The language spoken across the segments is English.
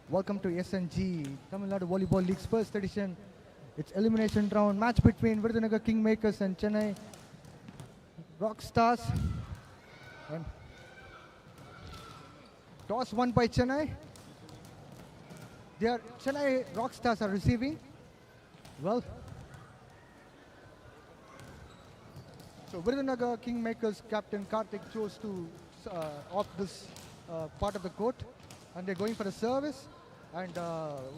Welcome to SNG Tamil Nadu Volleyball League's first edition. It's elimination round match between Virudhunagar Kingmakers and Chennai Rockstars. And toss won by Chennai. Chennai Rockstars are receiving. Well, so Virudhunagar Kingmakers captain Karthik chose to off this part of the court, and they're going for a service. And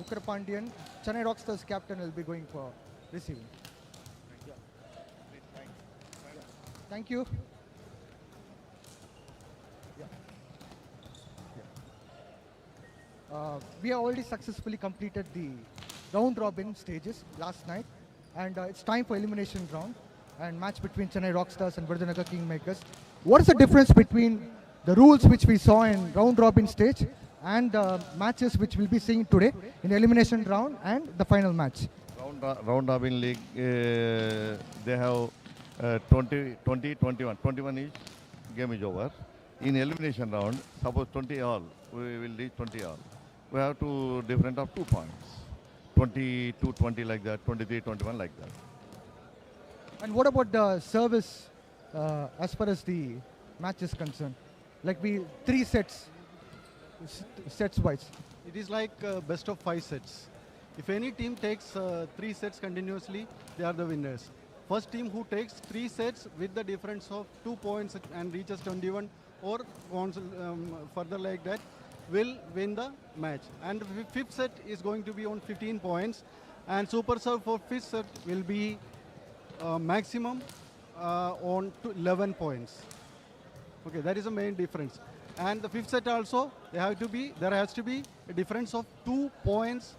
Ukrapandian, Chennai Rockstars captain, will be going for receiving. Yeah. Thank you. Yeah. We have already successfully completed the round robin stages last night, and it's time for elimination round and match between Chennai Rockstars and Virudhunagar Kingmakers. What is the difference between the rules which we saw in round robin stage and matches which we'll be seeing today in the elimination round and the final match? Round robin league, they have 20, 20, 21. 21 each game is over. In elimination round, suppose 20 all, we will reach 20 all. We have to different of 2 points. 22, 20 like that, 23, 21 like that. And what about the service as far as the match is concerned? Like 3 sets wise. It is like best of 5 sets. If any team takes 3 sets continuously, they are the winners. First team who takes 3 sets with the difference of 2 points and reaches 21 or goes further like that will win the match. And the fifth set is going to be on 15 points, and super serve for fifth set will be maximum on 11 points. Okay, that is the main difference. And the fifth set also, there has to be a difference of 2 points,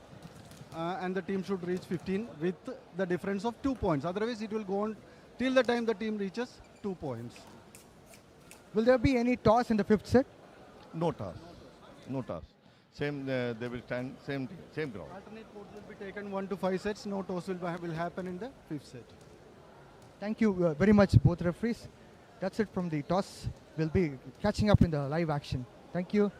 and the team should reach 15 with the difference of 2 points. Otherwise, it will go on till the time the team reaches 2 points. Will there be any toss in the fifth set? No toss. No toss. Same, they will stand same ground. Alternate courts will be taken 1 to 5 sets. No toss will happen in the fifth set. Thank you very much, both referees. That's it from the toss. We'll be catching up in the live action. Thank you.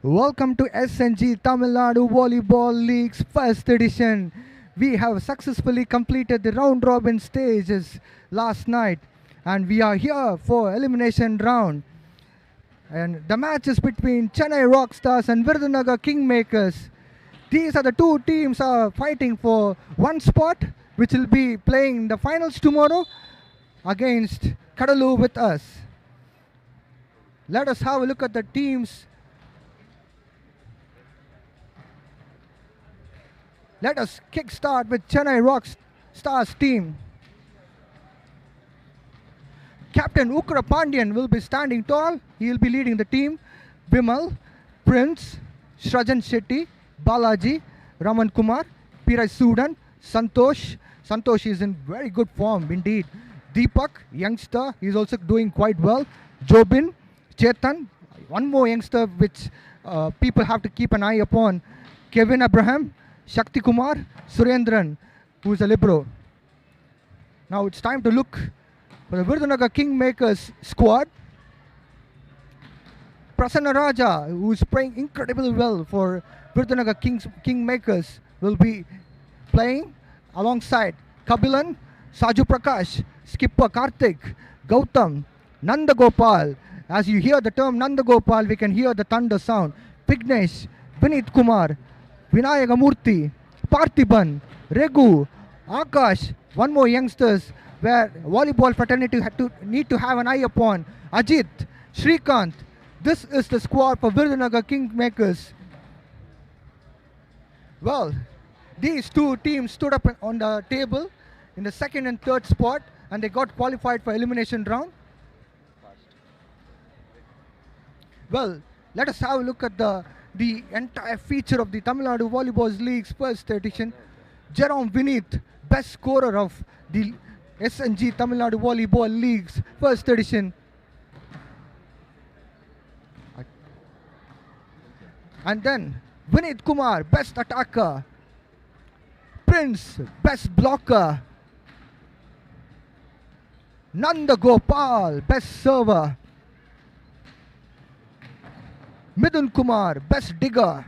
Welcome to SNG Tamil Nadu Volleyball League's first edition. We have successfully completed the round robin stages last night and we are here for elimination round. And the match is between Chennai Rockstars and Virudhunagar Kingmakers. These are the two teams are fighting for one spot, which will be playing the finals tomorrow against Kadalu with us. Let us have a look at the teams. Let us kickstart with Chennai Rockstars team. Captain Ukra Pandian will be standing tall. He will be leading the team. Bimal, Prince, Shrajan Shetty, Balaji, Raman Kumar, Pirai Sudan, Santosh. Santosh is in very good form indeed. Deepak, youngster, he is also doing quite well. Jobin, Chetan, one more youngster which people have to keep an eye upon. Kevin Abraham, Shakti Kumar, Surendran, who is a libero. Now it's time to look for the Virudhunagar Kingmakers squad. Prasanna Raja, who is playing incredibly well for Virudhunagar Kingmakers, will be playing alongside Kabilan, Saju Prakash, Skipper Karthik, Gautam, Nanda Gopal. As you hear the term Nanda Gopal, we can hear the thunder sound. Vignesh, Vinit Kumar, Vinayagamurthy, Parthiban, Regu, Akash, one more youngsters where volleyball fraternity need to have an eye upon. Ajit, Shrikant. This is the squad for Virudhunagar Kingmakers. Well, these two teams stood up on the table in the second and third spot and they got qualified for elimination round. Well, let us have a look at the entire feature of the Tamil Nadu Volleyball League's first edition. Jerome Vinith, best scorer of the SNG Tamil Nadu Volleyball League's first edition. And then Vinit Kumar, best attacker. Prince, best blocker. Nanda Gopal, best server. Midun Kumar, best digger.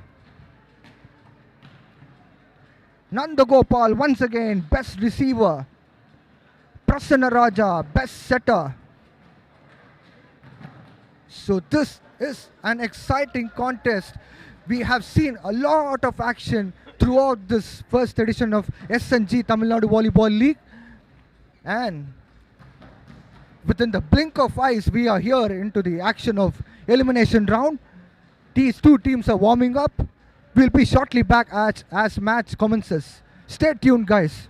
Nanda Gopal, once again, best receiver. Prasanna Raja, best setter. So this is an exciting contest. We have seen a lot of action throughout this first edition of SNG Tamil Nadu Volleyball League. And within the blink of eyes, we are here into the action of elimination round. These two teams are warming up. We'll be shortly back as match commences. Stay tuned, guys.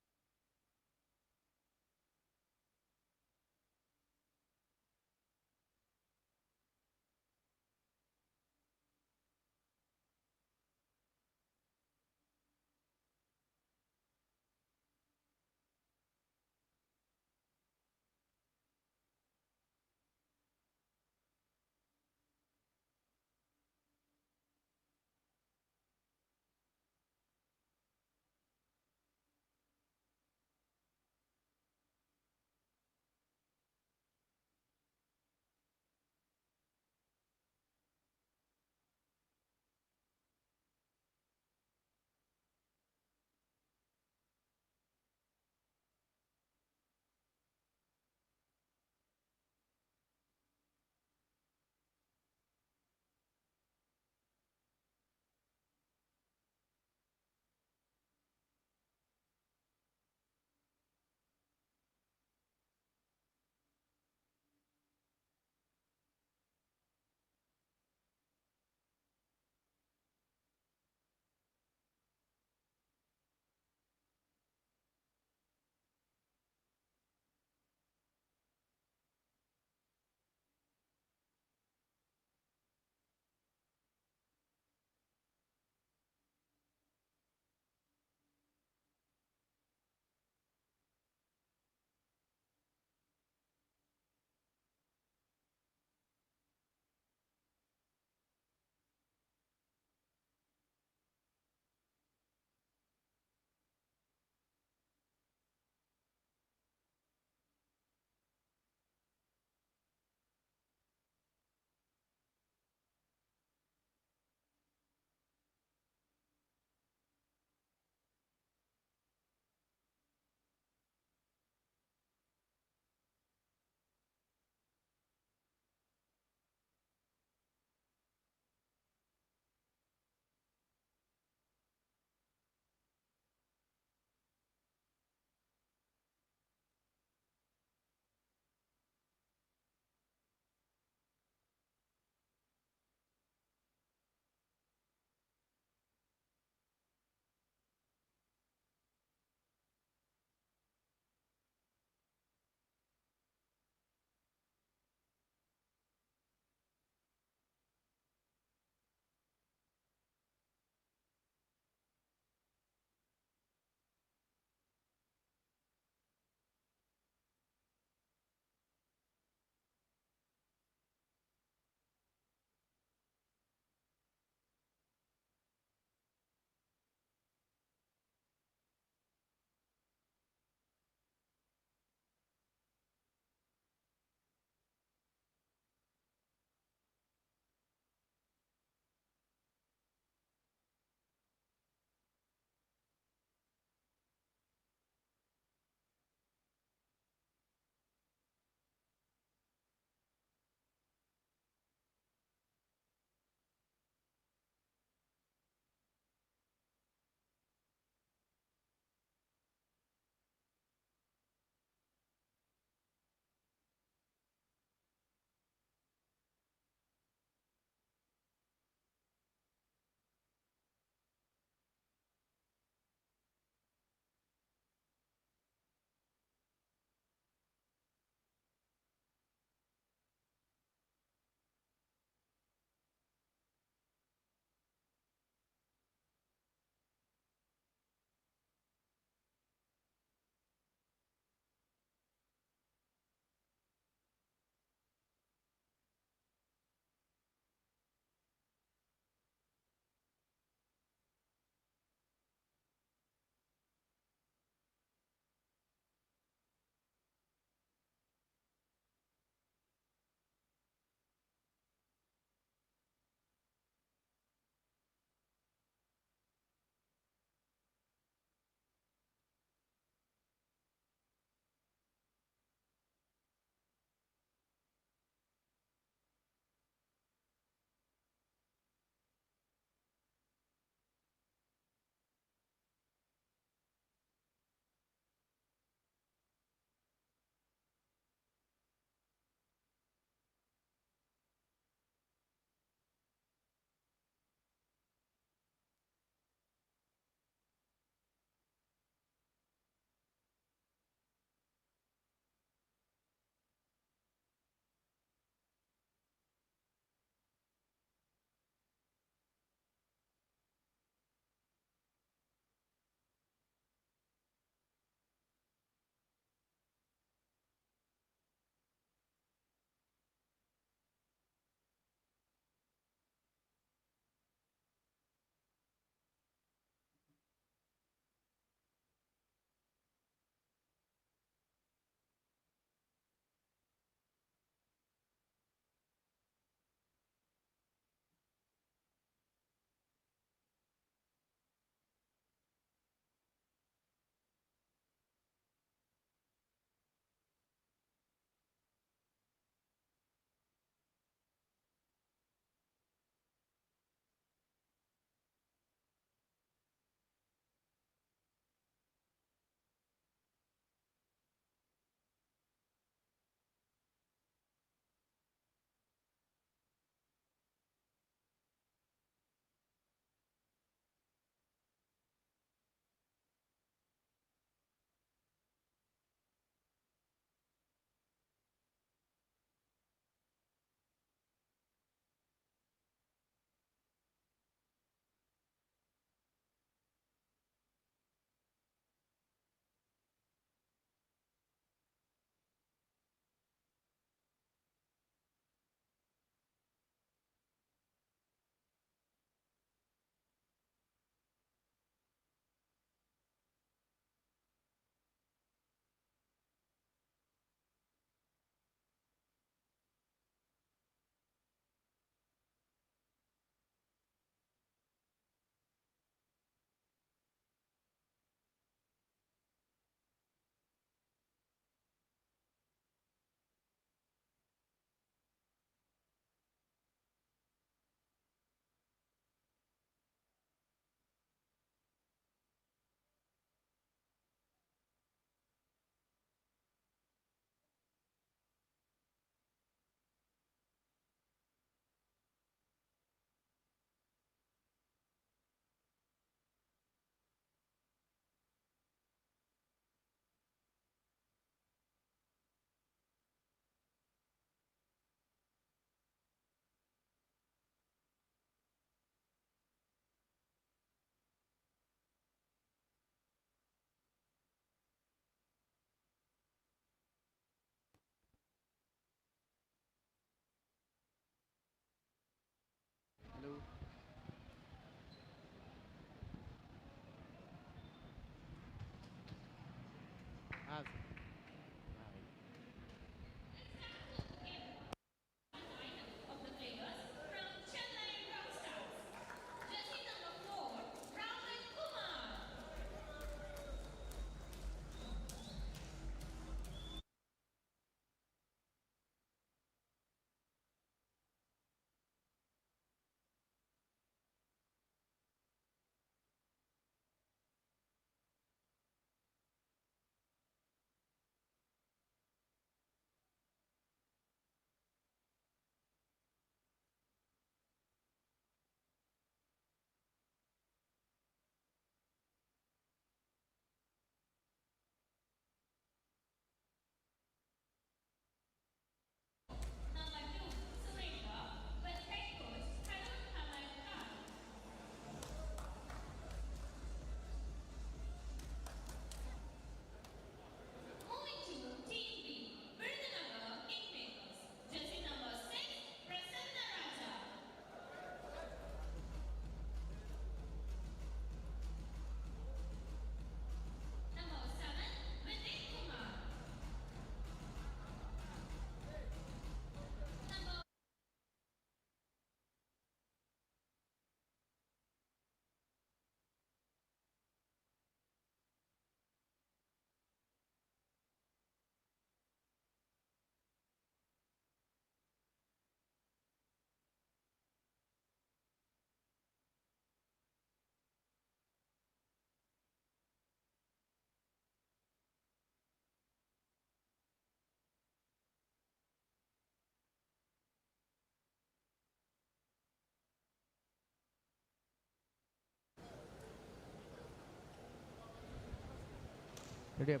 Ready up.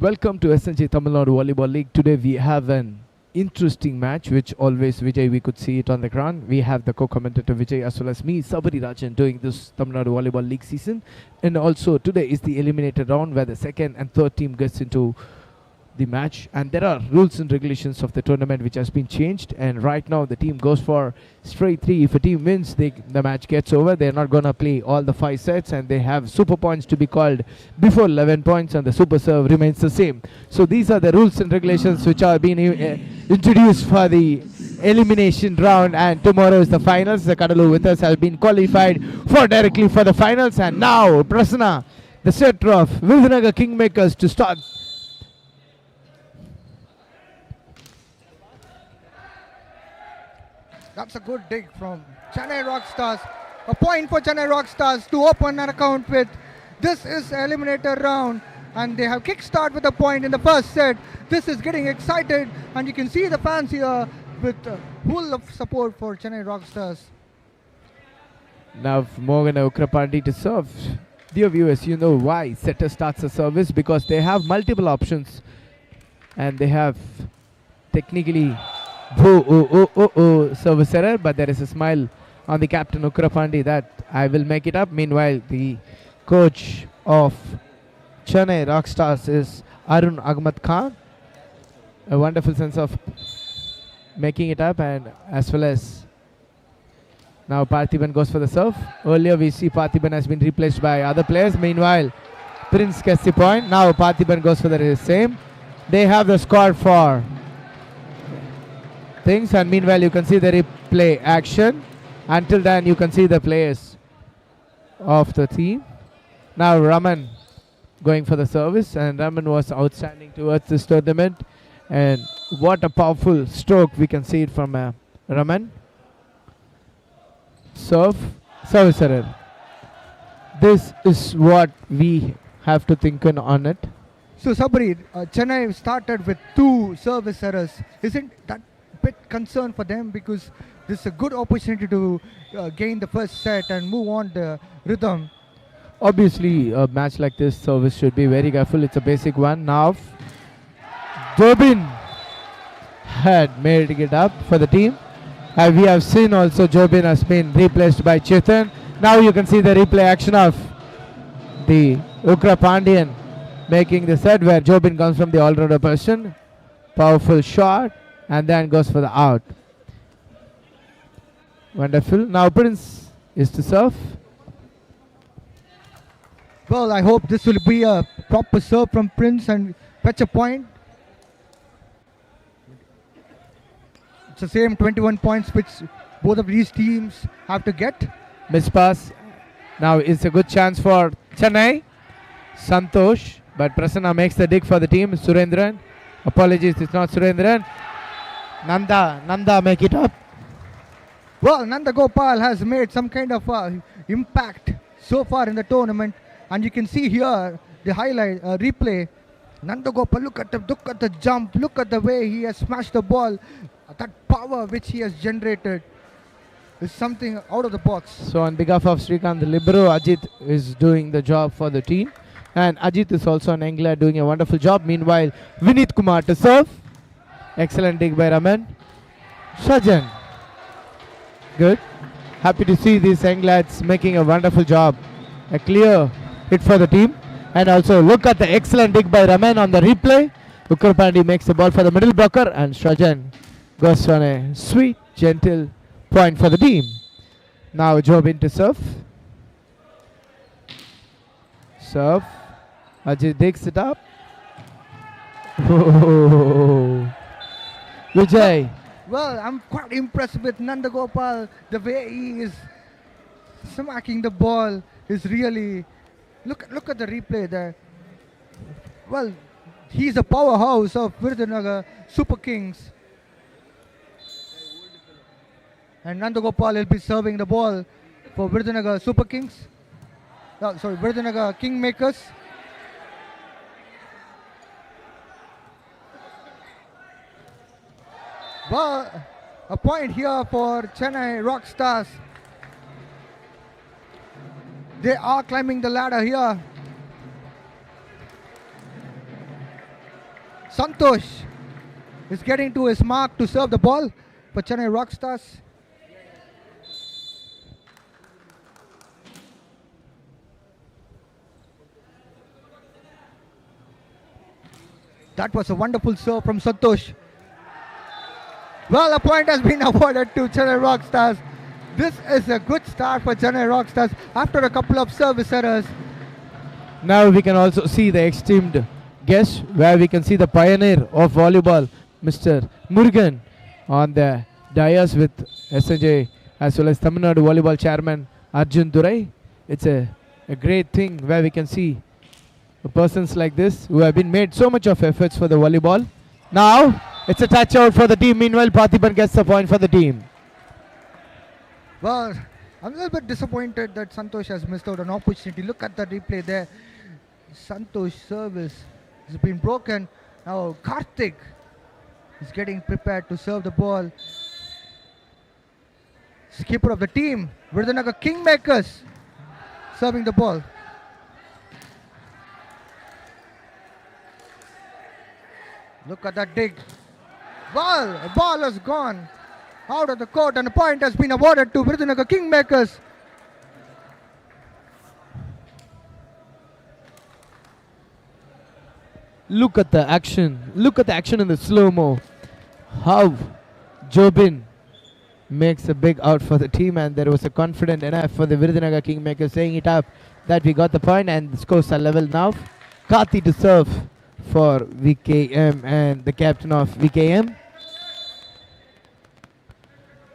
Welcome to SNJ Tamil Nadu Volleyball League. Today we have an interesting match, which always Vijay, we could see it on the ground. We have the co-commentator Vijay as well as me, Sabari Rajan, doing this Tamil Nadu Volleyball League season. And also today is the eliminator round where the second and third team gets into the match, and there are rules and regulations of the tournament which has been changed, and right now the team goes for straight 3. If a team wins, the match gets over. They're not going to play all the 5 sets, and they have super points to be called before 11 points, and the super serve remains the same. So these are the rules and regulations which are being introduced for the elimination round, and tomorrow is the finals. The Kadalu with us have been qualified for directly for the finals, and now Prasanna, the setter of Virudhunagar Kingmakers, to start. That's a good dig from Chennai Rockstars. A point for Chennai Rockstars to open an account with. This is eliminator round, and they have kickstart with a point in the first set. This is getting excited, and you can see the fans here with full of support for Chennai Rockstars. Now Morgan Ukrapandi to serve. Dear viewers, you know why setter starts a service, because they have multiple options, and they have technically service error, but there is a smile on the captain Ukrapandi that I will make it up. Meanwhile, the coach of Chennai Rockstars is Arun Ahmad Khan. A wonderful sense of making it up, and as well as now Parthiban goes for the serve. Earlier we see Parthiban has been replaced by other players. Meanwhile, Prince gets the point. Now Parthiban goes for the same. They have the score for things, and meanwhile you can see the replay action. Until then you can see the players of the team. Now Raman going for the service, and Raman was outstanding towards this tournament, and what a powerful stroke we can see it from Raman. Service error. This is what we have to think on it. So Sabri, Chennai started with 2 service errors. Isn't that bit concern for them, because this is a good opportunity to gain the first set and move on the rhythm? Obviously, a match like this, service should be very careful. It's a basic one. Now, Jobin had made it up for the team. We have seen also Jobin has been replaced by Chetan. Now you can see the replay action of the Ukra Pandian making the set, where Jobin comes from the all-rounder position. Powerful shot, and then goes for the out. Wonderful. Now Prince is to serve. Well, I hope this will be a proper serve from Prince and fetch a point. It's the same 21 points which both of these teams have to get. Miss pass. Now it's a good chance for Chennai. Santosh, but Prasanna makes the dig for the team. Surendran. Apologies, it's not Surendran. Nanda make it up. Well, Nanda Gopal has made some kind of impact so far in the tournament, and you can see here the highlight replay. Nanda Gopal, look at the jump, look at the way he has smashed the ball. That power which he has generated is something out of the box. So on behalf of Srikanth, the libero, Ajit is doing the job for the team, and Ajit is also an angler doing a wonderful job. Meanwhile, Vinit Kumar to serve. Excellent dig by Raman. Shajan. Good. Happy to see these anglers making a wonderful job. A clear hit for the team. And also look at the excellent dig by Raman on the replay. Ukrapandi makes the ball for the middle blocker, and Shajan goes on a sweet, gentle point for the team. Now Jobin to serve. Serve. Ajit digs it up. Oh. Vijay. Well, I'm quite impressed with Nanda Gopal. The way he is smacking the ball is really... Look at the replay there. Well, he's a powerhouse of Virudhunagar Super Kings. And Nanda Gopal will be serving the ball for Virudhunagar Super Kings. Virudhunagar Kingmakers. Well, A point here for Chennai Rockstars. They are climbing the ladder here. Santosh is getting to his mark to serve the ball for Chennai Rockstars. That was a wonderful serve from Santosh. Well, a point has been awarded to Chennai Rockstars. This is a good start for Chennai Rockstars after a couple of service errors. Now we can also see the esteemed guest, where we can see the pioneer of volleyball, Mr. Murugan, on the dais with SNJ as well as Tamil Nadu Volleyball Chairman Arjun Durai. It's a great thing where we can see persons like this who have been made so much of efforts for the volleyball. Now it's a touch out for the team. Meanwhile, Parthiban gets the point for the team. Well, I'm a little bit disappointed that Santosh has missed out an opportunity. Look at the replay there. Santosh service has been broken. Now Karthik is getting prepared to serve the ball. Skipper of the team, Virudhunagar Kingmakers, serving the ball. Look at that dig. Well, the ball has gone out of the court and a point has been awarded to Virudhunagar Kingmakers. Look at the action. Look at the action in the slow-mo. How Jobin makes a big out for the team, and there was a confident enough for the Virudhunagar Kingmakers saying it up that we got the point, and the scores are level now. Karthi to serve for VKM and the captain of VKM.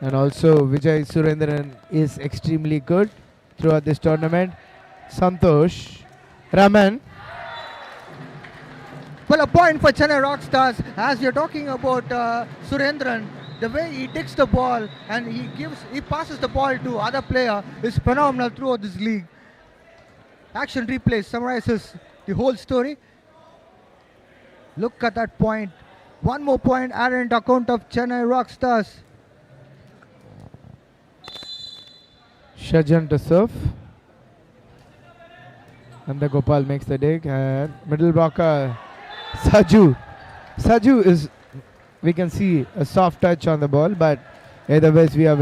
And also Vijay Surendran is extremely good throughout this tournament. Santosh, Raman. Well, a point for Chennai Rockstars. As you're talking about Surendran, the way he digs the ball and he passes the ball to other player is phenomenal throughout this league. Action replay summarizes the whole story. Look at that point. One more point added into account of Chennai Rockstars. Shajan to serve. And the Gopal makes the dig, and middle blocker Saju. Saju is, we can see a soft touch on the ball, but either ways we are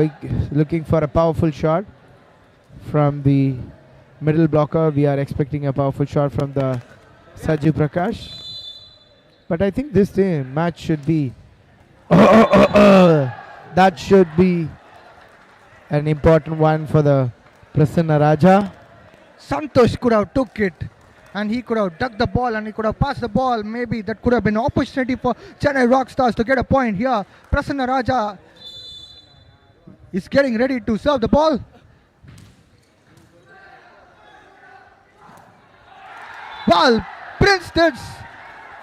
looking for a powerful shot from the middle blocker. We are expecting a powerful shot from the Saju Prakash. But I think this match should be that should be an important one for the Prasanna Raja. Santosh could have took it and he could have dug the ball and he could have passed the ball. Maybe that could have been an opportunity for Chennai Rockstars to get a point here. Prasanna Raja is getting ready to serve the ball. Well, Prince did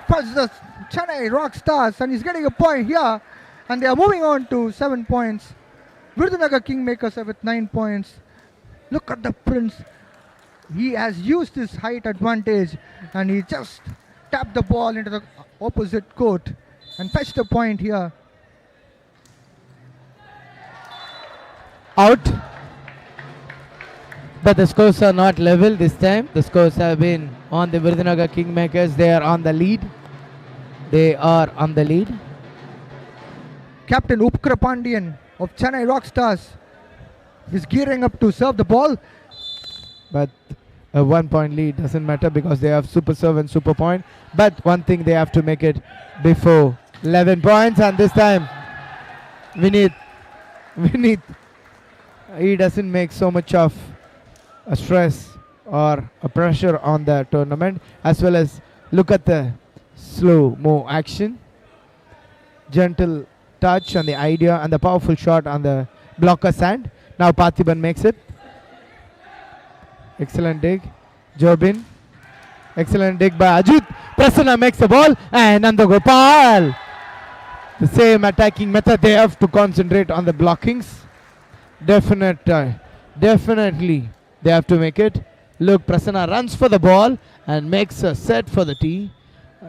for the Chennai Rockstars and he's getting a point here, and they are moving on to 7 points. Virudhunagar Kingmakers are with 9 points. Look at the Prince. He has used his height advantage and he just tapped the ball into the opposite court and fetched a point here. Out. But the scores are not level this time. The scores have been on the Virudhunagar Kingmakers. They are on the lead. They are on the lead. Captain Upkra Pandian of Chennai Rockstars is gearing up to serve the ball. But a 1 point lead doesn't matter because they have super serve and super point. But one thing, they have to make it before 11 points, and this time Vinith, he doesn't make so much of a stress or a pressure on the tournament. As well as look at the slow-mo action, gentle touch on the idea and the powerful shot on the blocker's hand. Now Parthiban makes it. Excellent dig. Jobin. Excellent dig by Ajit. Prasanna makes the ball, and Nandagopal. The same attacking method. They have to concentrate on the blockings. Definitely they have to make it. Look, Prasanna runs for the ball and makes a set for the tee.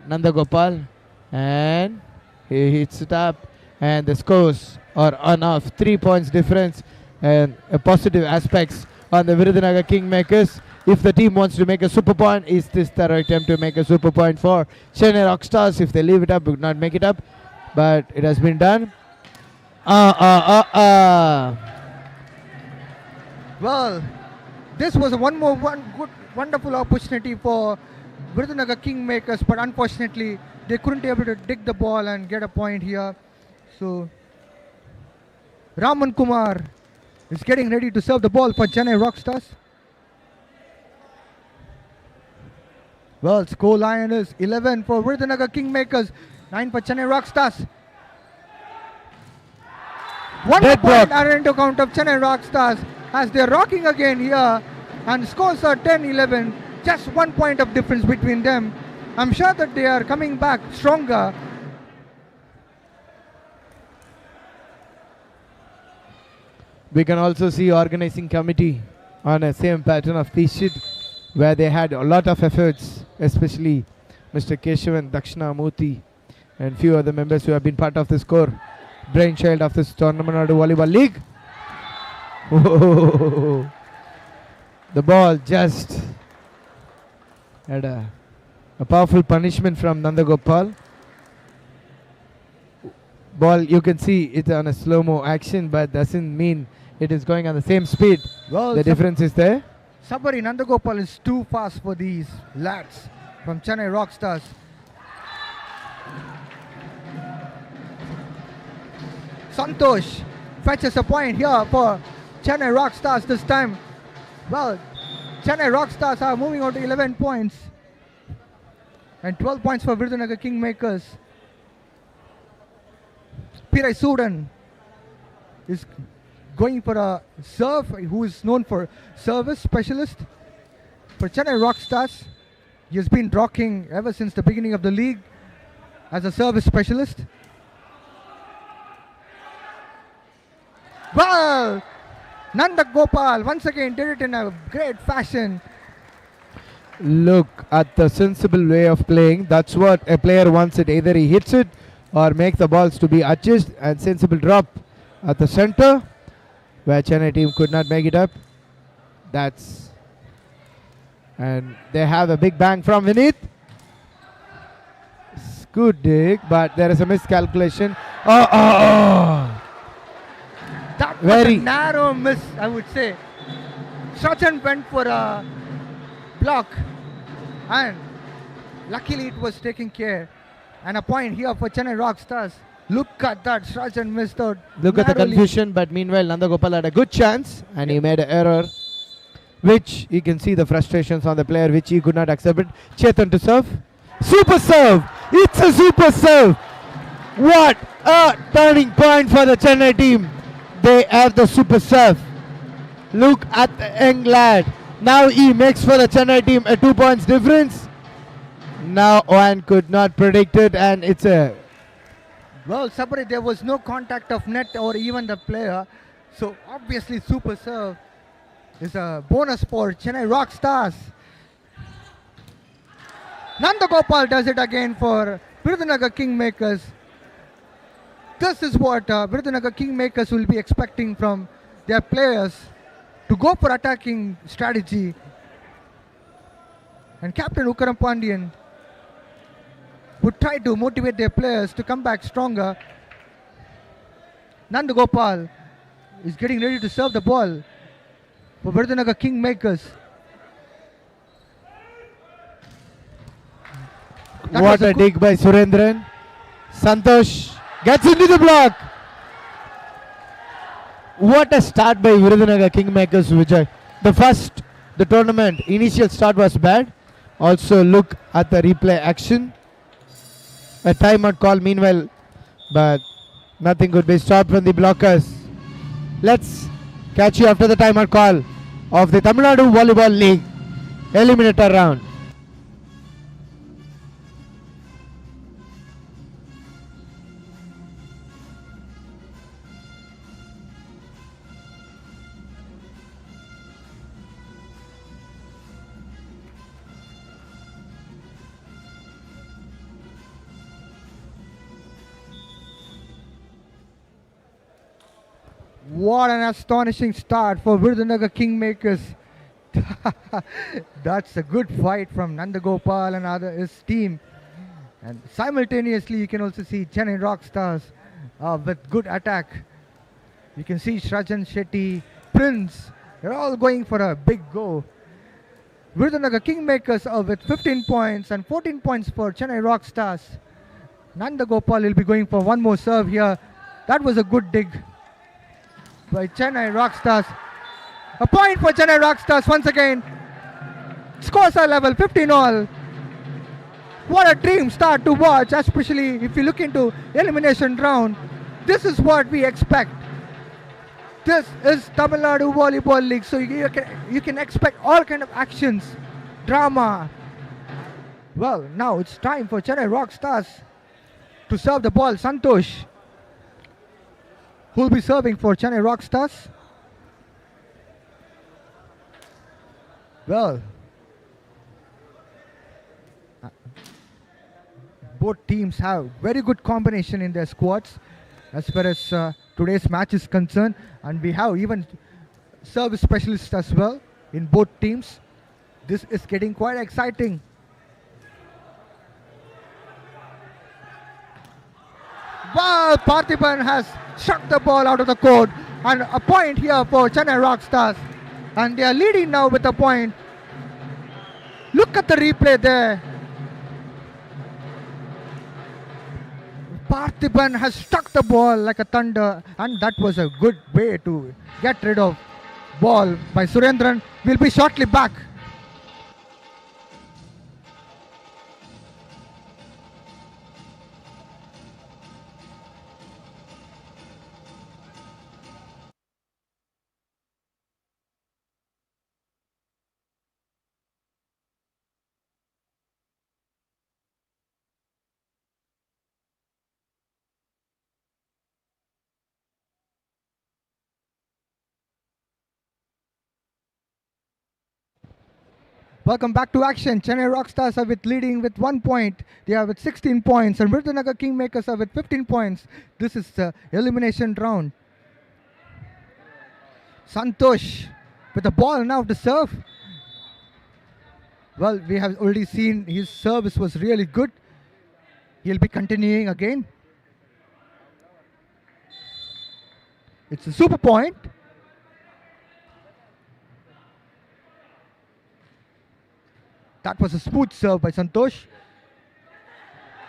Nandagopal, and he hits it up, and the scores are enough. 3 points difference and positive aspects on the Virudhunagar Kingmakers. If the team wants to make a super point, is this the right time to make a super point for Chennai Rockstars? If they leave it up, would not make it up, but it has been done. Well, this was one good, wonderful opportunity for Virudhunagar Kingmakers, but unfortunately, they couldn't be able to dig the ball and get a point here. So, Raman Kumar is getting ready to serve the ball for Chennai Rockstars. Well, score line is 11 for Virudhunagar Kingmakers, 9 for Chennai Rockstars. One Dead point block. added into count of Chennai Rockstars as they're rocking again here, and scores are 10-11. Just 1 point of difference between them. I'm sure that they are coming back stronger. We can also see organizing committee on a same pattern of this sheet where they had a lot of efforts, especially Mr. Keshavan Dakshinamurthy and few other members who have been part of this core brainchild of this tournament Nadu Volleyball League. The ball just had a powerful punishment from Nandagopal. Ball, you can see it on a slow-mo action, but doesn't mean it is going on the same speed. Well, The difference is there. Sabari Nandagopal is too fast for these lads from Chennai Rockstars. Santosh fetches a point here for Chennai Rockstars this time. Well, Chennai Rockstars are moving on to 11 points and 12 points for Virudhunagar Kingmakers. Pirai Sudan is going for a serve, who is known for service specialist for Chennai Rockstars. He has been rocking ever since the beginning of the league as a service specialist. Well, Nanda Gopal once again did it in a great fashion. Look at the sensible way of playing. That's what a player wants it. Either he hits it or make the balls to be adjusted, and sensible drop at the center where Chennai team could not make it up. And they have a big bang from Vinith. Good dig, but there is a miscalculation. That was Very- a narrow miss, I would say. Sachin went for a block, and luckily it was taken care. And a point here for Chennai Rockstars. Look at that, Sachin missed out. Look at the narrowly. confusion, but meanwhile Nandagopal had a good chance and he made an error, which you can see the frustrations on the player, which he could not accept it. Chetan to serve. Super serve! It's a super serve! What a turning point for the Chennai team. They have the super serve. Look at the young lad. Now he makes for the Chennai team a 2 points difference. Now one could not predict it, and it's a Well, Sabari, there was no contact of net or even the player. So obviously super serve is a bonus for Chennai Rockstars. Nandagopal does it again for Virudhunagar Kingmakers. This is what Virudhunagar Kingmakers will be expecting from their players, to go for attacking strategy. And Captain Ukaram Pandian would try to motivate their players to come back stronger. Nandagopal is getting ready to serve the ball for Virudhunagar Kingmakers. That what was a good- dig by Surendran. Santosh gets into the block. What a start by Virudhunagar Kingmakers, Vijay. The tournament initial start was bad. Also look at the replay action. A timeout call meanwhile, but nothing could be stopped from the blockers. Let's catch you after the timeout call of the Tamil Nadu Volleyball League Eliminator round. What an astonishing start for Virudhunagar Kingmakers. That's a good fight from Nandagopal and his team. And simultaneously, you can also see Chennai Rockstars with good attack. You can see Shrajan Shetty, Prince, they're all going for a big go. Virudhunagar Kingmakers are with 15 points and 14 points for Chennai Rockstars. Nandagopal will be going for one more serve here. That was a good dig by Chennai Rockstars. A point for Chennai Rockstars once again. Scores are level, 15 all. What a dream start to watch, especially if you look into elimination round. This is what we expect. This is Tamil Nadu Volleyball League, so you can expect all kind of actions, drama. Well, now it's time for Chennai Rockstars to serve the ball. Santosh, who will be serving for Chennai Rockstars. Well, both teams have very good combination in their squads as far as today's match is concerned, and we have even service specialists as well in both teams. This is getting quite exciting. Well, Parthiban has struck the ball out of the court, and a point here for Chennai Rockstars, and they are leading now with a point. Look at the replay there. Parthiban has struck the ball like a thunder, and that was a good way to get rid of ball by Surendran. We'll be shortly back. Welcome back to action. Chennai Rockstars are leading with 1 point. They are with 16 points, and Virudhunagar Kingmakers are with 15 points. This is the elimination round. Santosh with the ball now to serve. Well, we have already seen his service was really good. He'll be continuing again. It's a super point. That was a smooth serve by Santosh.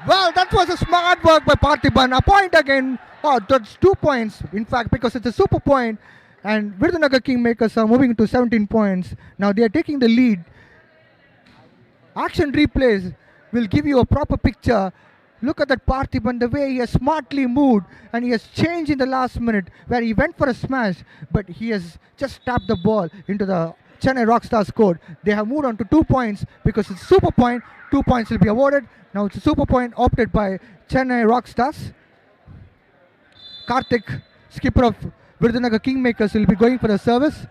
Well, that was a smart work by Parthiban. A point again. Oh, that's 2 points, in fact, because it's a super point. And Virudhunagar Kingmakers are moving to 17 points. Now they are taking the lead. Action replays will give you a proper picture. Look at that Parthiban, the way he has smartly moved, and he has changed in the last minute where he went for a smash, but he has just tapped the ball into the Chennai Rockstars court. They have moved on to 2 points because it's super point. 2 points will be awarded. Now it's a super point opted by Chennai Rockstars. Karthik, skipper of Virudhunagar Kingmakers, will be going for the service.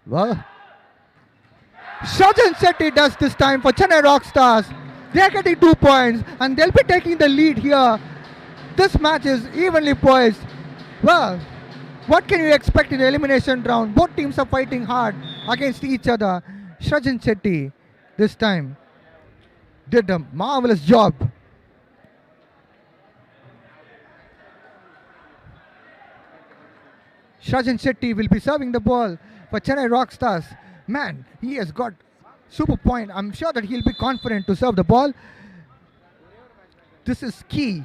Well, Shrajan Shetty does this time for Chennai Rockstars. They are getting 2 points and they'll be taking the lead here. This match is evenly poised. Well, what can you expect in the elimination round? Both teams are fighting hard against each other. Shrajan Shetty this time did a marvelous job. Shrajan Shetty will be serving the ball for Chennai Rockstars. Man, he has got super point. I'm sure that he'll be confident to serve the ball. This is key.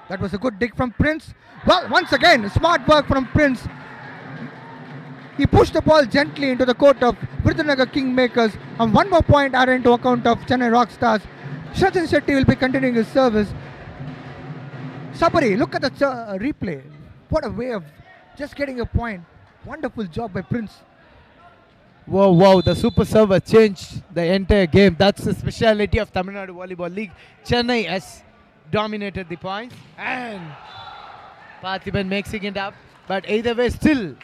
That was a good dig from Prince. Well, once again, smart work from Prince. He pushed the ball gently into the court of Virudhunagar Kingmakers. And 1 more point added into account of Chennai Rockstars. Shrajan Shetty will be continuing his service. Sabari, look at the replay. What a way of just getting a point. Wonderful job by Prince. Wow, wow, the super server changed the entire game. That's the speciality of Tamil Nadu Volleyball League. Chennai has dominated the points and Parthiban mixing it up. But either way, still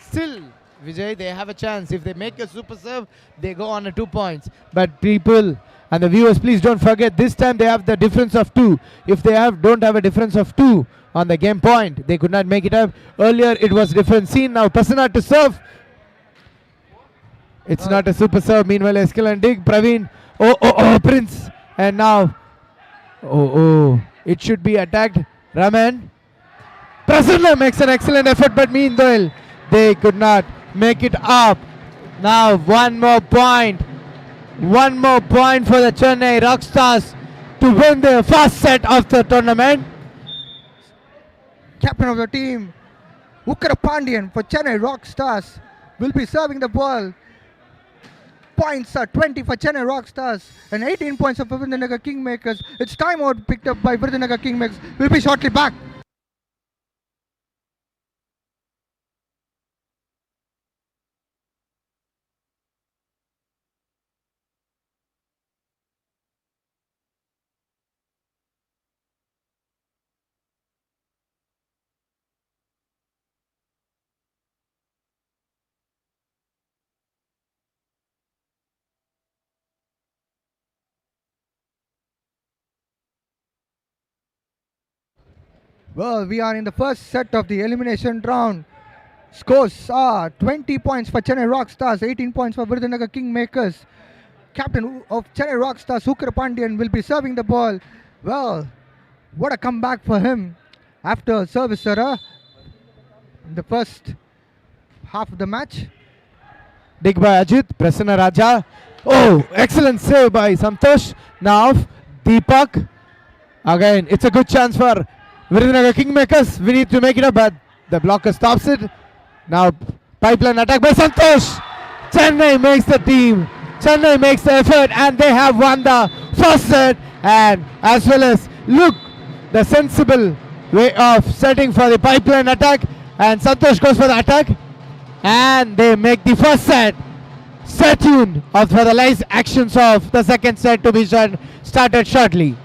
Vijay, they have a chance. If they make a super serve, they go on a 2 points. But people and the viewers, please don't forget, this time they have the difference of 2. If they don't have a difference of 2 on the game point, they could not make it up. Earlier it was different scene. Now Prasanna to serve. It's not a super serve. Meanwhile, Eskil and Dig. Praveen. Oh, Prince. And now, it should be attacked. Raman. Prasanna makes an excellent effort, but meanwhile, they could not make it up. Now, one more point. One more point for the Chennai Rockstars to win their first set of the tournament. Captain of the team, Ukkara Pandian for Chennai Rockstars, will be serving the ball. Points are 20 for Chennai Rockstars and 18 points for Virudhunagar Kingmakers. It's timeout picked up by Virudhunagar Kingmakers. We'll be shortly back. Well, we are in the first set of the elimination round. Scores are 20 points for Chennai Rockstars, 18 points for Virudhunagar Kingmakers. Captain of Chennai Rockstars, Ukkara Pandian, will be serving the ball. Well, what a comeback for him after service error in the first half of the match. Dig by Ajit, Prasanna Raja. Oh, excellent save by Santosh. Now, Deepak. Again, it's a good chance for Virudhunagar Kingmakers. We need to make it up, but the blocker stops it. Now, pipeline attack by Santosh. Chennai makes the team. Chennai makes the effort, and they have won the first set. And as well as, look, the sensible way of setting for the pipeline attack. And Santosh goes for the attack. And they make the first set. Stay tuned for the live actions of the second set to be started shortly.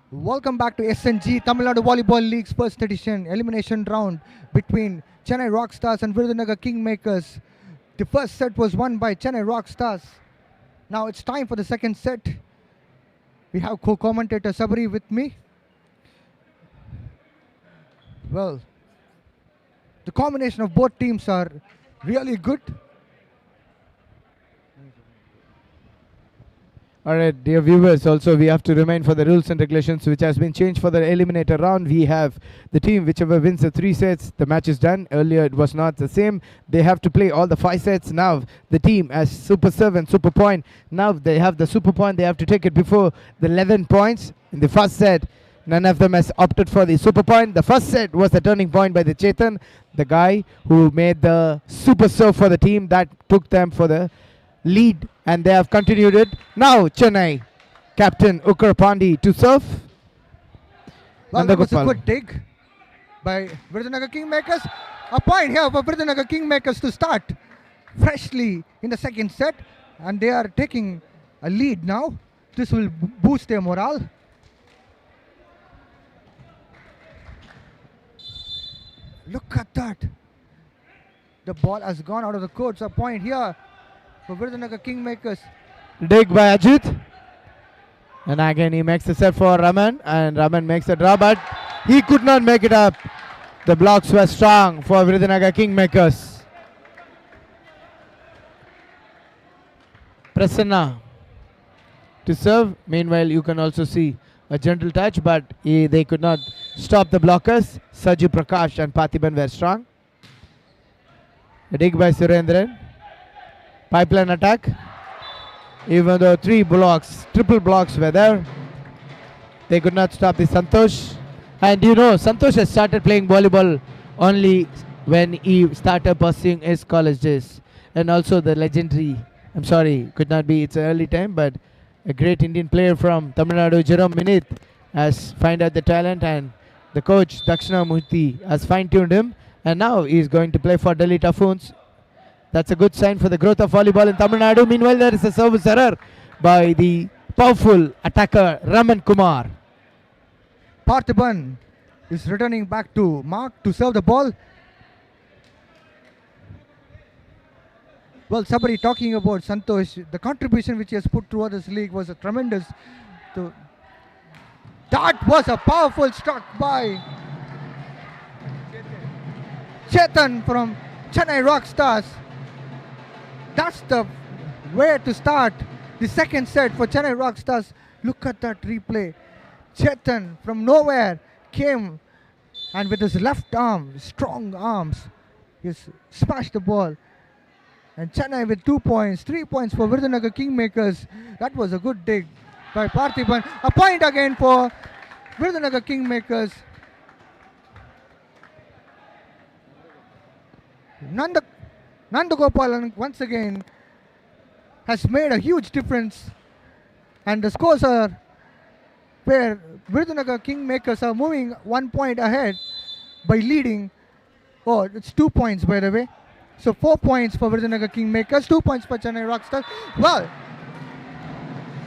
Welcome back to SNG Tamil Nadu Volleyball League's first edition elimination round between Chennai Rockstars and Virudhunagar Kingmakers. The first set was won by Chennai Rockstars. Now it's time for the second set. We have co-commentator Sabri with me. Well, the combination of both teams are really good. Alright, dear viewers, also we have to remind for the rules and regulations which has been changed for the eliminator round. We have the team whichever wins the 3 sets, the match is done. Earlier it was not the same. They have to play all the 5 sets. Now the team has super serve and super point. Now they have the super point. They have to take it before the 11 points. In the first set, none of them has opted for the super point. The first set was the turning point by the Chetan, the guy who made the super serve for the team that took them for the lead, and they have continued it. Now Chennai captain Ukarapandi to serve. Well, that was a Nandagopal. good dig by Virudhunagar Kingmakers. A point here for Virudhunagar Kingmakers to start freshly in the second set, and they are taking a lead now. This will boost their morale. Look at that. The ball has gone out of the court. So a point here for Virudhunagar Kingmakers. Dig by Ajit. And again he makes the set for Raman, and Raman makes the draw, but he could not make it up. The blocks were strong for Virudhunagar Kingmakers. Prasanna to serve. Meanwhile, you can also see a gentle touch, but they could not stop the blockers. Saju Prakash and Pathiban were strong. A dig by Surendran. Pipeline attack. Even though 3 blocks, triple blocks were there, they could not stop the Santosh. And you know, Santosh has started playing volleyball only when he started pursuing his college days. And also the legendary, I'm sorry, could not be, it's an early time, but a great Indian player from Tamil Nadu, Jerome Minith, has found out the talent, and the coach Dakshinamurthy has fine-tuned him, and now he is going to play for Delhi Typhoons. That's a good sign for the growth of volleyball in Tamil Nadu. Meanwhile, there is a service error by the powerful attacker Raman Kumar. Parthiban is returning back to Mark to serve the ball. Well, somebody talking about Santosh, the contribution which he has put throughout this league was a tremendous. That was a powerful struck by Chetan from Chennai Rockstars. That's the way to start the second set for Chennai Rockstars. Look at that replay. Chetan from nowhere came, and with his left arm, strong arms, he smashed the ball. And Chennai with 2 points, 3 points for Virudhunagar Kingmakers. That was a good dig by Parthiban. A point again for Virudhunagar Kingmakers. Nandagopal once again has made a huge difference, and the scores are where Virudhunagar Kingmakers are moving 1 point ahead by leading. Oh, it's 2 points by the way. So 4 points for Virudhunagar Kingmakers, 2 points for Chennai Rockstars. Well,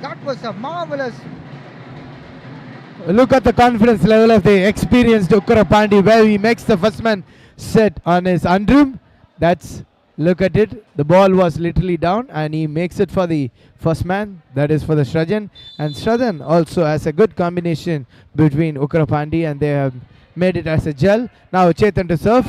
that was a marvelous. Look at the confidence level of the experienced Ukarapandi, where he makes the first man set on his underroom. That's, look at it, the ball was literally down and he makes it for the first man, that is for the Srajan. And Srajan also has a good combination between Ukarapandi, and they have made it as a gel. Now Chetan to serve.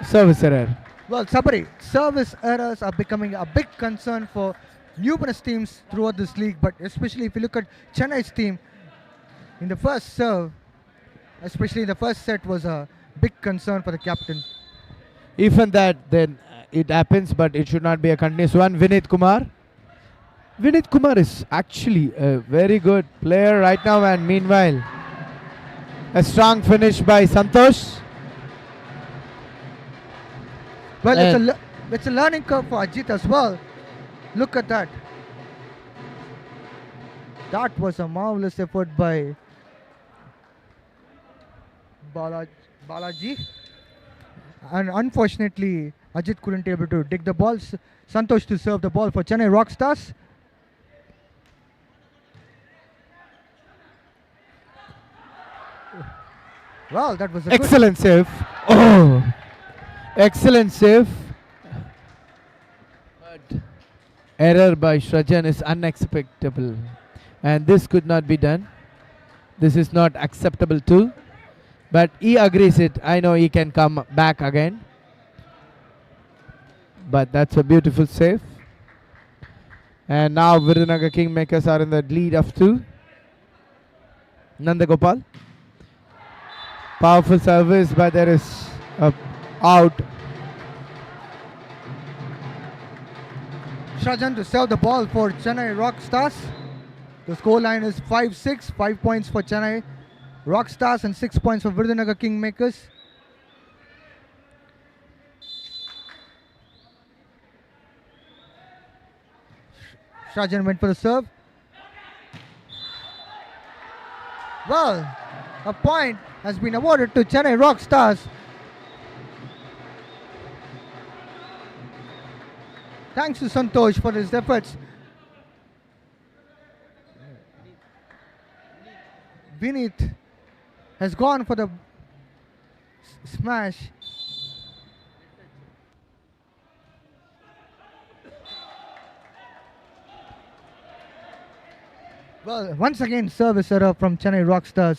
Service error. Well, Sabari, service errors are becoming a big concern for numerous teams throughout this league, but especially if you look at Chennai's team, in the first serve, especially in the first set, was a big concern for the captain. Even that, then it happens, but it should not be a continuous one. Vinith Kumar. Vinith Kumar is actually a very good player right now, and meanwhile, a strong finish by Santosh. Well, it's a learning curve for Ajit as well. Look at that. That was a marvelous effort by Balaji. And unfortunately, Ajit couldn't be able to dig the ball. Santosh to serve the ball for Chennai Rockstars. Well, that was a Excellent save. Oh, excellent save. But error by Srajan is unacceptable, and this could not be done. This is not acceptable too. But he agrees it. I know he can come back again. But that's a beautiful save. And now Virudhunagar Kingmakers are in the lead of 2. Nandagopal. Powerful service, but there is a out. Shrajan to serve the ball for Chennai Rockstars. The scoreline is 5-6, 5 points for Chennai Rockstars and 6 points for Virudhunagar Kingmakers. Shrajan went for the serve. Well, a point has been awarded to Chennai Rockstars. Thanks to Santosh for his efforts. Vineet has gone for the smash. Well, once again, service error from Chennai Rockstars.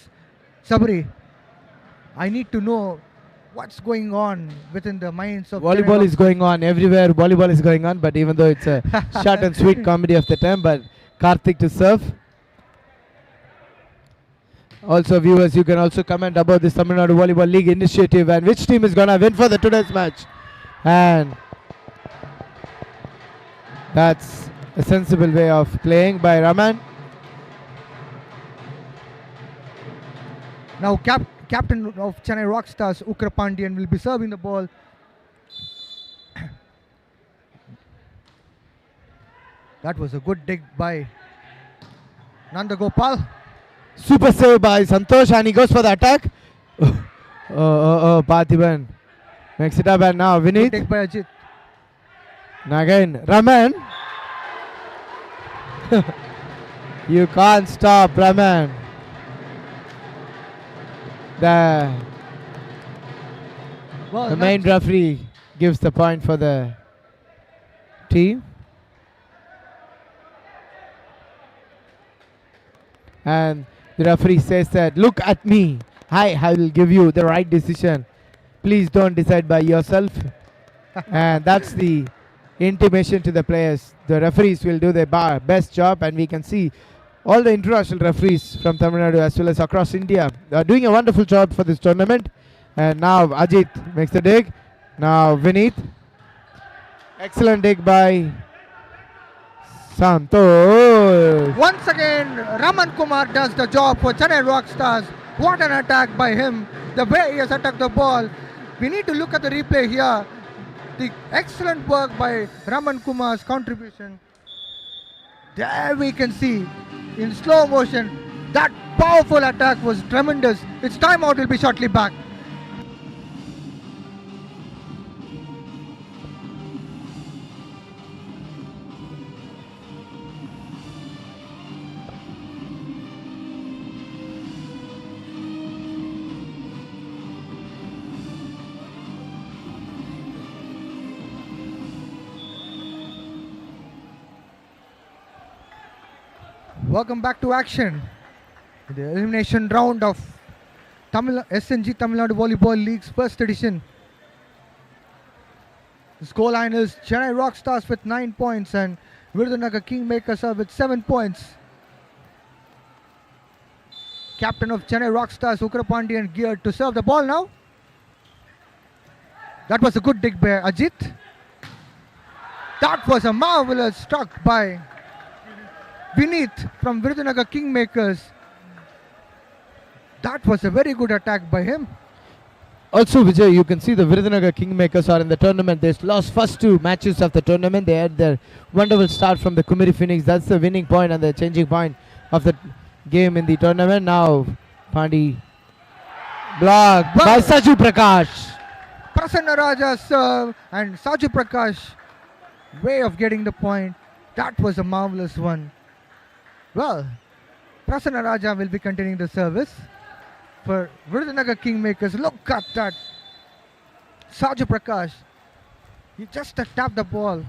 Sabri, I need to know what's going on within the minds of Volleyball Chennai is going on everywhere. Volleyball is going on, but even though it's a short and sweet comedy of the time, but Karthik to serve. Also, viewers, you can also comment about this Tamil Nadu Volleyball League initiative and which team is gonna win for the today's match. And that's a sensible way of playing by Raman. Now captain of Chennai Rockstars, Ukra Pandian, will be serving the ball. That was a good dig by Nandagopal. Super save by Santosh, and he goes for the attack. Parthiban makes it up, and now Good Vineet. dig by Ajit. And again, Raman. You can't stop Raman. The Well, main referee gives the point for the team. And the referee says that, look at me. I will give you the right decision. Please don't decide by yourself. And that's the intimation to the players. The referees will do their best job, and we can see all the international referees from Tamil Nadu as well as across India are doing a wonderful job for this tournament. And now Ajit makes the dig. Now Vineet. Excellent dig by Santosh. once again, Raman Kumar does the job for Chennai Rockstars. What an attack by him. The way he has attacked the ball. We need to look at the replay here. The excellent work by Raman Kumar's contribution. There we can see in slow motion that powerful attack was tremendous. Its timeout will be shortly back. Welcome back to action. The elimination round of SNG Tamil Nadu Volleyball League's first edition. The scoreline is Chennai Rockstars with 9 points and Virudhunagar Kingmakers are with 7 points. Captain of Chennai Rockstars, Ukra Pandian, geared to serve the ball now. That was a good dig by Ajit. That was a marvelous struck by Vineet from Virudhunagar Kingmakers. That was a very good attack by him. Also, Vijay, you can see the Virudhunagar Kingmakers are in the tournament. They lost first 2 matches of the tournament. They had their wonderful start from the Kumari Phoenix. That's the winning point and the changing point of the game in the tournament. Now, Pandi blocked by Saju Prakash. Prasanna Raja serve and Saju Prakash way of getting the point. That was a marvelous one. Well, Prasanna Raja will be continuing the service for Virudhunagar Kingmakers. Look at that. Saju Prakash. He just tapped the ball.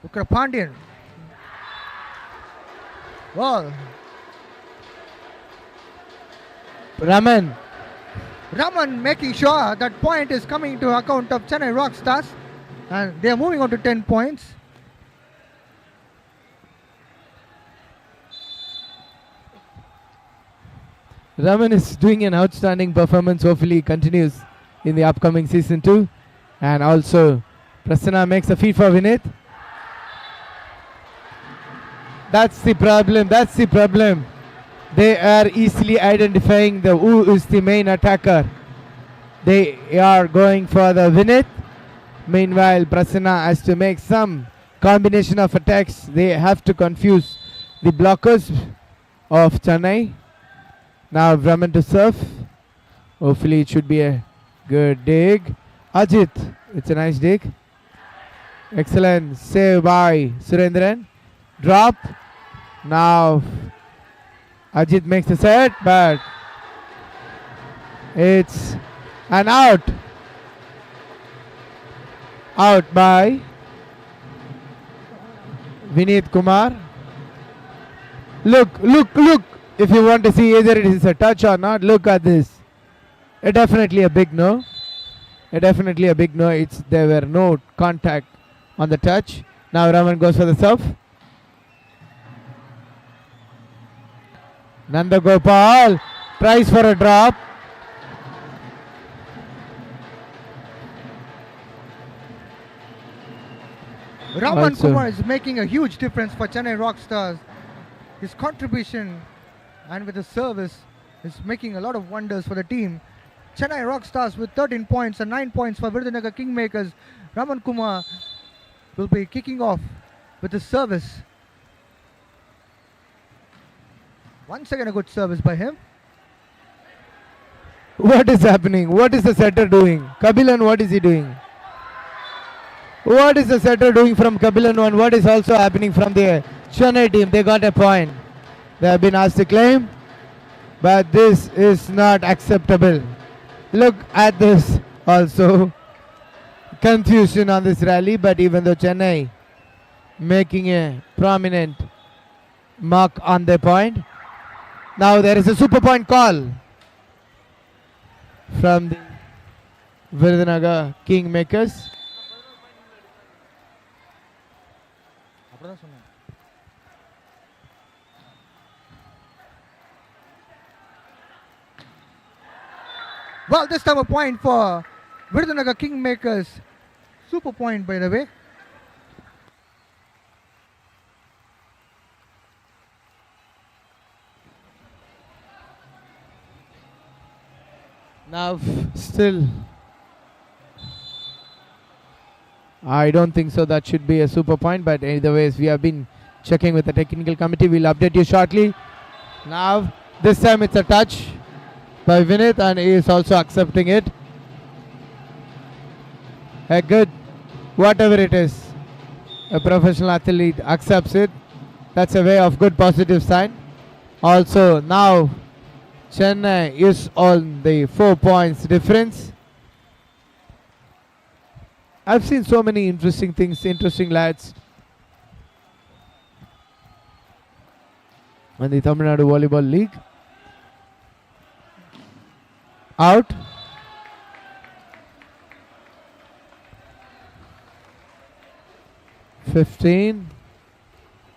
Ukra Pandian. Well, Raman. Raman making sure that point is coming to account of Chennai Rockstars. And they are moving on to 10 points. Raman is doing an outstanding performance. Hopefully he continues in the upcoming season too. And also Prasanna makes a feed for Vinith. That's the problem. That's the problem. They are easily identifying who is the main attacker. They are going for the Vinith. Meanwhile, Prasanna has to make some combination of attacks. They have to confuse the blockers of Chennai. Now Raman to serve. Hopefully it should be a good dig. Ajit, it's a nice dig. Excellent save by Surendran. Drop. Now Ajit makes the set, but it's an out. Out by Vineet Kumar. Look. If you want to see either it is a touch or not, look at this. Definitely a big no. Definitely a big no. There were no contact on the touch. Now Raman goes for the serve. Nandagopal tries for a drop. Raman Also- Kumar is making a huge difference for Chennai Rockstars. His contribution and with his service is making a lot of wonders for the team. Chennai Rockstars with 13 points and 9 points for Virudhunagar Kingmakers. Raman Kumar will be kicking off with his service. Once again a good service by him. What is happening? What is the setter doing? Kabilan, what is he doing? What is the setter doing from Kabilan one? What is also happening from the Chennai team? They got a point. They have been asked to claim, but this is not acceptable. Look at this also. Confusion on this rally, but even though Chennai making a prominent mark on their point. Now there is a super point call from the Virudhunagar Kingmakers. Well, this time a point for Virudhunagar Kingmakers. Super point, by the way. Now still, I don't think so. That should be a super point, but either ways we have been checking with the technical committee. We'll update you shortly. Now this time it's a touch by Vinith and he is also accepting it. A good, whatever it is, a professional athlete accepts it. That's a way of good positive sign. Also now Chennai is on the 4 points difference. I've seen so many interesting things, interesting lads in the Tamil Nadu Volleyball League. Out. (15).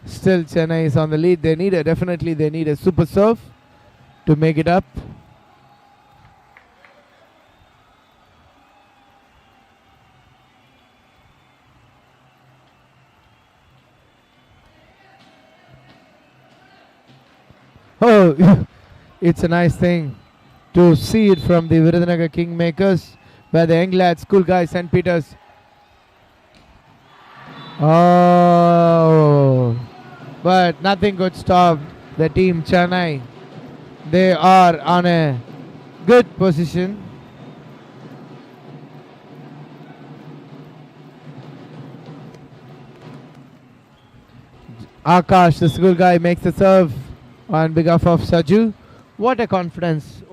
Still Chennai is on the lead. They need definitely they need a super serve to make it up. Oh, it's a nice thing to see it from the Virudhunagar Kingmakers, where the young lads, school guys, St. Peters. Oh, but nothing could stop the team Chennai. They are on a good position. Akash, the school guy, makes the serve on behalf of Saju. What a confidence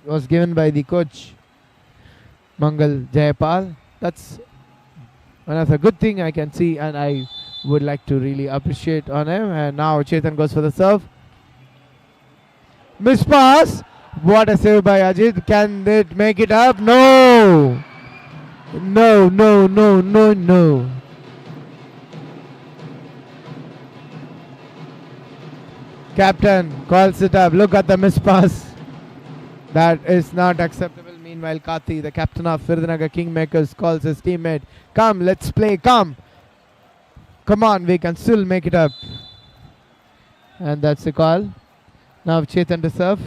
was given by the coach Mangal Jayapal. That's one of the good thing I can see and I would like to really appreciate on him. And now Chetan goes for the serve. Miss pass. What a save by Ajit. Can they make it up? No. No. Captain calls it up. Look at the miss pass. That is not acceptable. Meanwhile, Kati, the captain of Virudhunagar Kingmakers, calls his teammate. Come, let's play. Come. Come on, we can still make it up. And that's the call. Now Chetan to serve.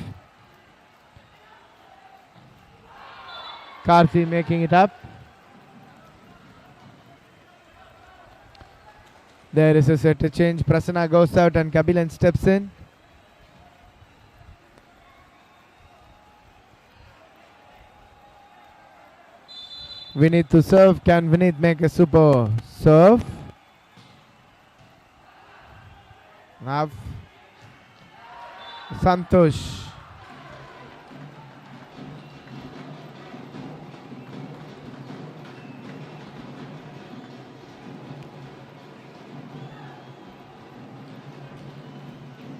Karthi making it up. There is a set to change. Prasanna goes out and Kabilan steps in. Vinith to serve. Can Vinith make a super serve? Now Santosh.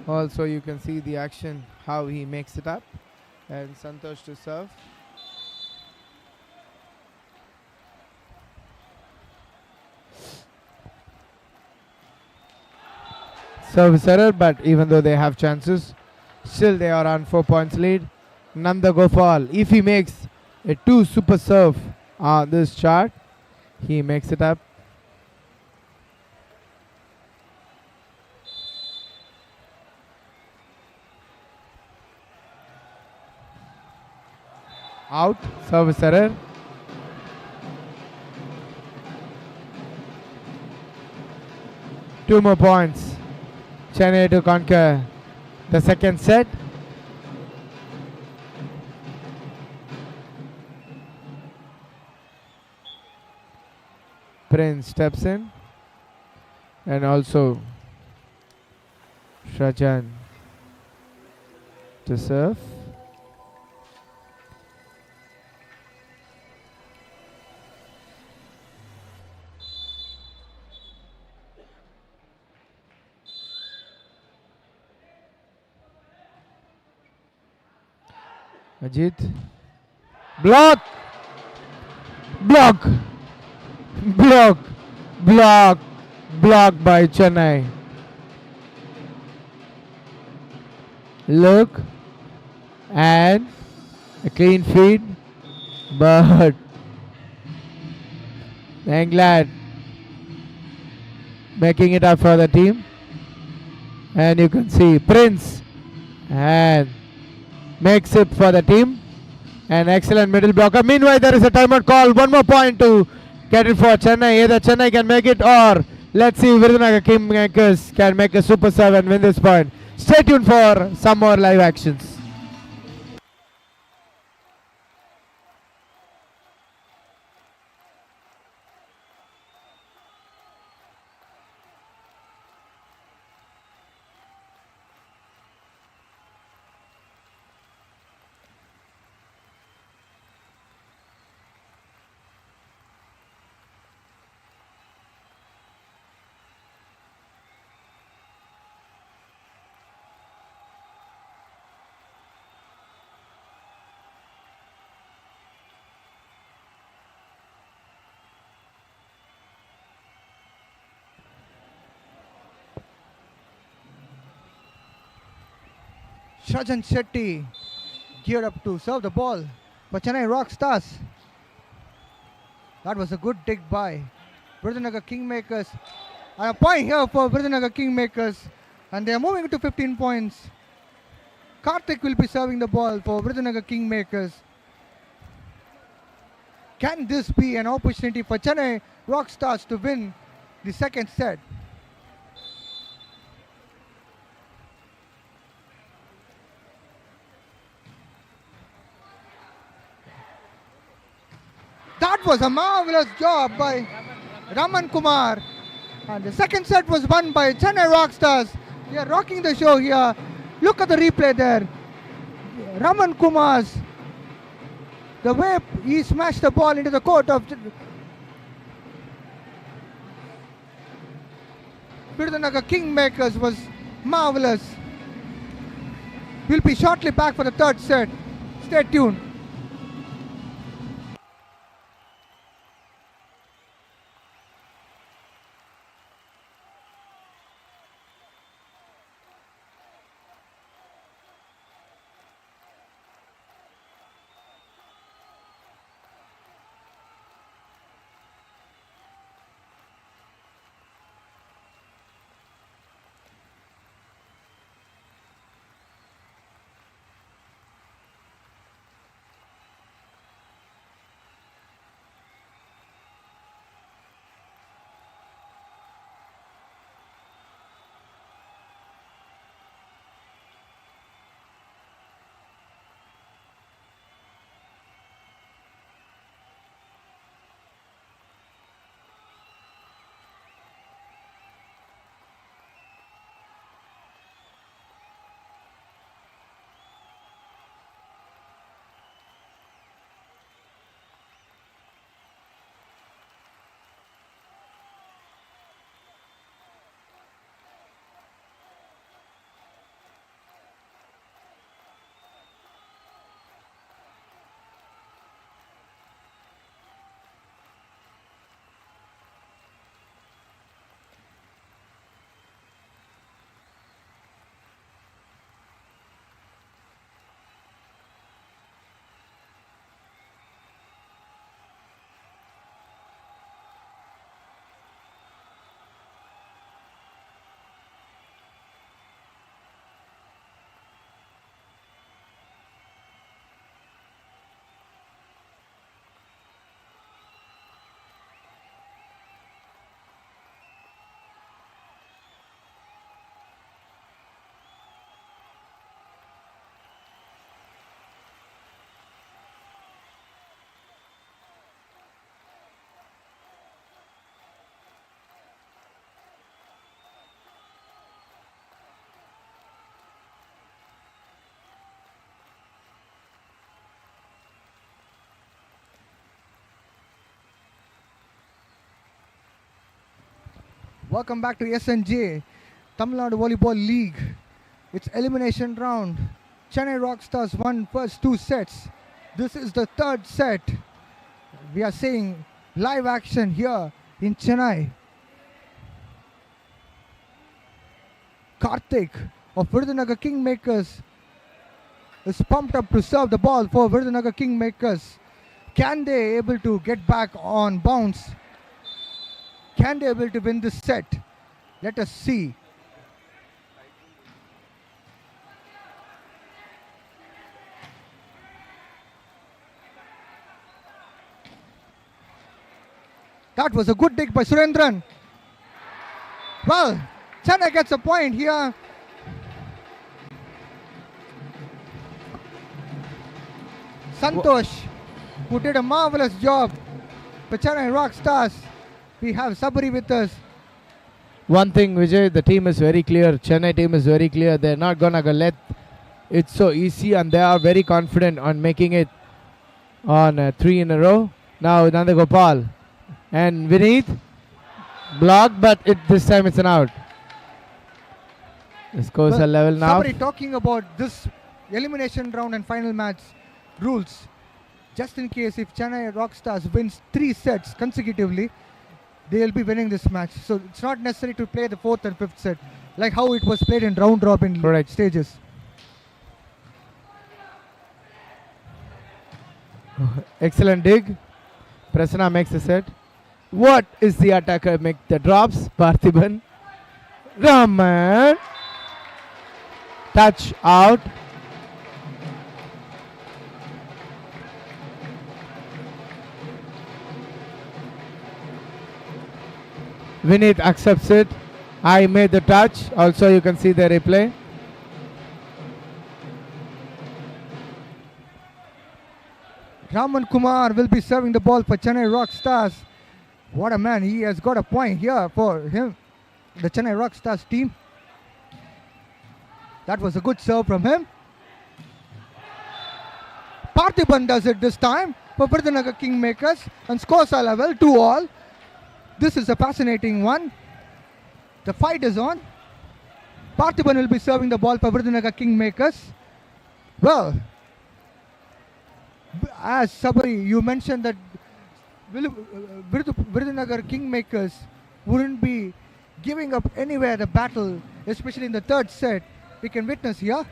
Also you can see the action, how he makes it up. And Santosh to serve. Service error, but even though they have chances, still they are on 4 points lead. Nanda Gopal, if he makes a 2 super serve on this chart, he makes it up. Out, service error. Two more points. Chennai to conquer the second set. Prince steps in, and also Shrajan to serve. Ajit. Block! Block! Block! Block! Block by Chennai. Look. And a clean feed. But Englad making it up for the team. And you can see Prince. And makes it for the team. An excellent middle blocker. Meanwhile, there is a timeout call. One more point to get it for Chennai. Either Chennai can make it, or let's see Virudhunagar Kingmakers can make a super serve and win this point. Stay tuned for some more live actions. Shrajan Shetty geared up to serve the ball for Chennai Rockstars. That was a good dig by Virudhunagar Kingmakers. And a point here for Virudhunagar Kingmakers. And they are moving to 15 points. Karthik will be serving the ball for Virudhunagar Kingmakers. Can this be an opportunity for Chennai Rockstars to win the second set? That was a marvelous job by Raman Kumar. And the second set was won by Chennai Rockstars. They are rocking the show here. Look at the replay there. Raman Kumar's, the way he smashed the ball into the court of Virudhunagar Kingmakers was marvelous. We'll be shortly back for the third set. Stay tuned. Welcome back to SNJ Tamil Nadu Volleyball League. It's elimination round. Chennai Rockstars won first 2 sets. This is the 3rd set. We are seeing live action here in Chennai. Karthik of Virudhunagar Kingmakers is pumped up to serve the ball for Virudhunagar Kingmakers. Can they able to get back on bounce? Can they able to win this set? Let us see. That was a good dig by Surendran. Well, Chennai gets a point here. Santosh, who did a marvelous job for Chennai Rockstars. We have Sabari with us. One thing, Vijay, the team is very clear. Chennai team is very clear. They're not gonna let it so easy, and they are very confident on making it on 3 in a row. Now Nandagopal and Vineet blocked, but this time it's an out. The scores are level now. Somebody talking about this elimination round and final match rules. Just in case if Chennai Rockstars wins 3 sets consecutively, they will be winning this match. So it's not necessary to play the 4th and 5th set, like how it was played in round robin Correct. stages. Excellent dig. Prasanna makes the set. What is the attacker make the drops? Parthiban. Raman. Touch out. Vineet accepts it. I made the touch. Also you can see the replay. Raman Kumar will be serving the ball for Chennai Rockstars. What a man. He has got a point here for him, the Chennai Rockstars team. That was a good serve from him. Parthiban does it this time for Virudhunagar Kingmakers, and scores are level 2-all. This is a fascinating one. The fight is on. Parthiban will be serving the ball for Virudhunagar Kingmakers. Well, as Sabari, you mentioned that Virudhunagar Kingmakers wouldn't be giving up anywhere the battle, especially in the 3rd set. We can witness here.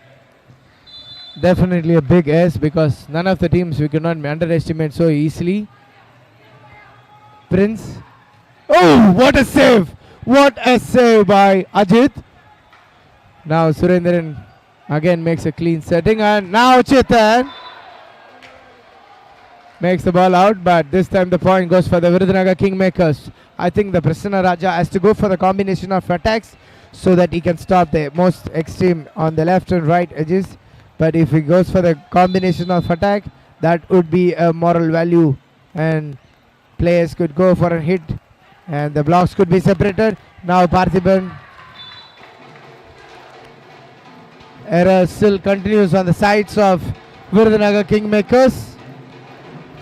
Definitely a big S, because none of the teams we cannot underestimate so easily. Prince. Oh, what a save! What a save by Ajit. Now Surendran again makes a clean setting, and now Chetan makes the ball out, but this time the point goes for the Virudhunagar Kingmakers. I think the Prasanna Raja has to go for the combination of attacks so that he can stop the most extreme on the left and right edges. But if he goes for the combination of attack, that would be a moral value, and players could go for a hit and the blocks could be separated. Now Parthiban. Error still continues on the sides of Virudhunagar Kingmakers.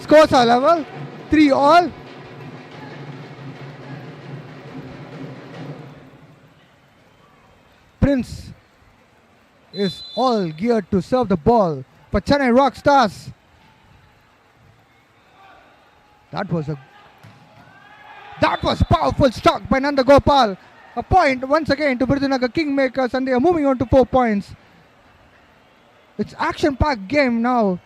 Scores are level 3-all. Prince is all geared to serve the ball for Chennai Rockstars. That was powerful struck by Nanda Gopal. A point once again to Virudhunagar Kingmakers, and they are moving on to 4 points. It's action-packed game now.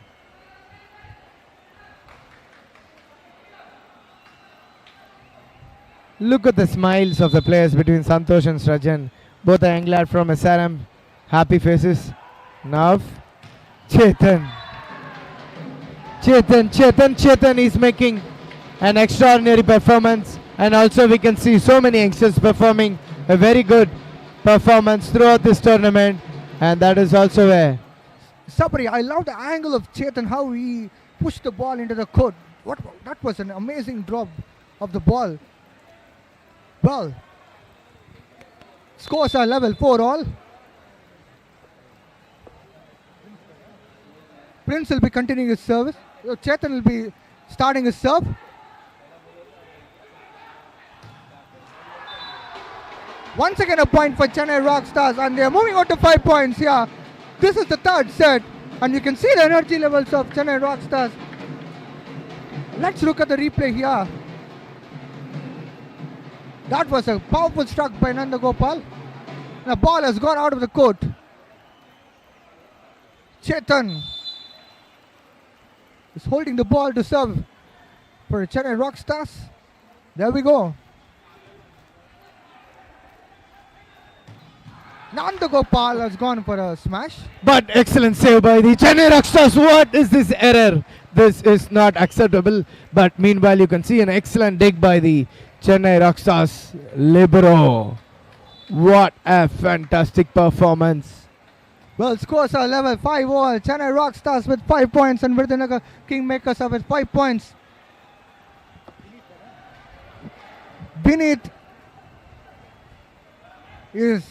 Look at the smiles of the players between Santosh and Srajan. Both are England from SRM. Happy faces. Now Chetan is making an extraordinary performance, and also we can see so many youngsters performing a very good performance throughout this tournament, and that is also where Sabri, I love the angle of Chetan, how he pushed the ball into the court. That was an amazing drop of the ball. Well, scores are level 4-all. Prince will be continuing his service. Chetan will be starting his serve. Once again a point for Chennai Rockstars, and they are moving on to 5 points here. This is the third set, and you can see the energy levels of Chennai Rockstars. Let's look at the replay here. That was a powerful struck by Nandagopal. The ball has gone out of the court. Chetan is holding the ball to serve for Chennai Rockstars. There we go. Nandagopal has gone for a smash. But excellent save by the Chennai Rockstars. What is this error? This is not acceptable. But meanwhile, you can see an excellent dig by the Chennai Rockstars libero. What a fantastic performance. Well, scores are level 5-all. Chennai Rockstars with 5 points and Virudhunagar Kingmakers are with 5 points. Binit is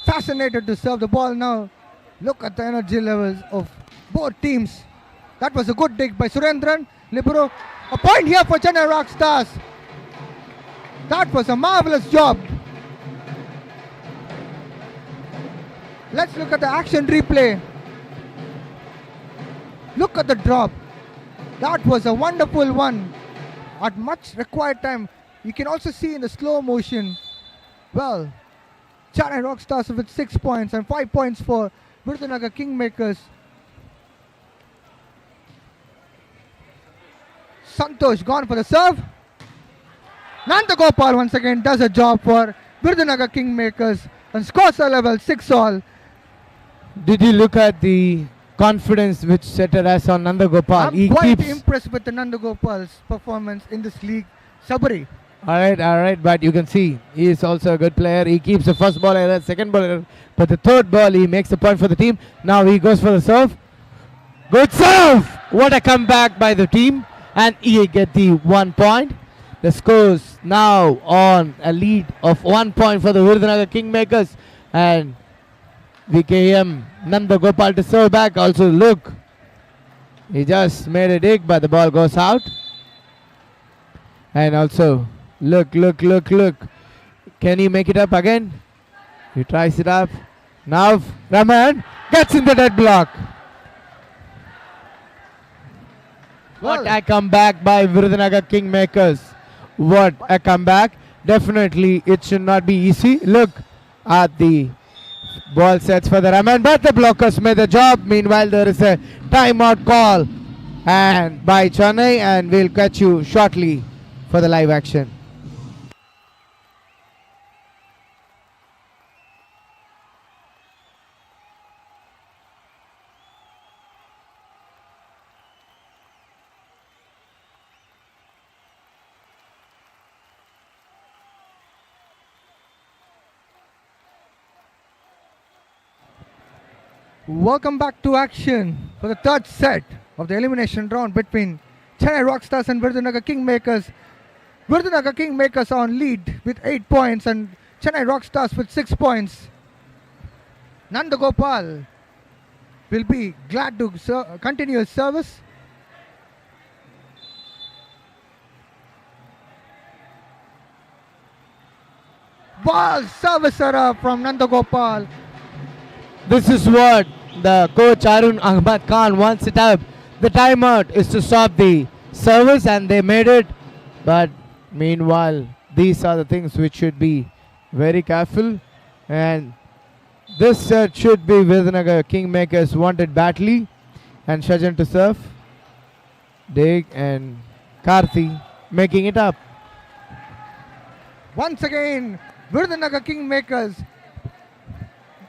fascinated to serve the ball now. Look at the energy levels of both teams. That was a good dig by Surendran. Libero. A point here for Chennai Rockstars. That was a marvelous job. Let's look at the action replay. Look at the drop. That was a wonderful one. At much required time. You can also see in the slow motion. Well, Chennai Rockstars with 6 points and 5 points for Virudhunagar Kingmakers. Santosh gone for the serve. Nandagopal once again does a job for Virudhunagar Kingmakers and scores a level 6-all. Did you look at the confidence which Setter has on Nandagopal? I'm quite impressed with the Nandagopal's performance in this league. Sabari. All right, but you can see he is also a good player. He keeps the first ball error, second ball error, but the third ball he makes a point for the team. Now he goes for the serve. Good serve! What a comeback by the team, and he get the 1 point. The scores now on a lead of 1 point for the Virudhunagar Kingmakers, and VKM Nandagopal to serve back. Also look, he just made a dig, but the ball goes out. And also look. Can he make it up again? He tries it up. Now Raman gets in the dead block. What a comeback by Virudhunagar Kingmakers. What a comeback. Definitely it should not be easy. Look at the ball sets for the Raman, but the blockers made the job. Meanwhile, there is a timeout call and by Chennai, and we'll catch you shortly for the live action. Welcome back to action for the third set of the elimination round between Chennai Rockstars and Virudhunagar Kingmakers. Virudhunagar Kingmakers are on lead with 8 points and Chennai Rockstars with 6 points. Nandagopal will be glad to continue his service. Ball service error from Nandagopal. This is what the coach Arun Ahmad Khan wants it up. The timeout is to stop the service, and they made it. But meanwhile, these are the things which should be very careful. And this set should be Virudhunagar Kingmakers wanted badly. And Shajan to serve. Dig and Karthi making it up. Once again, Virudhunagar Kingmakers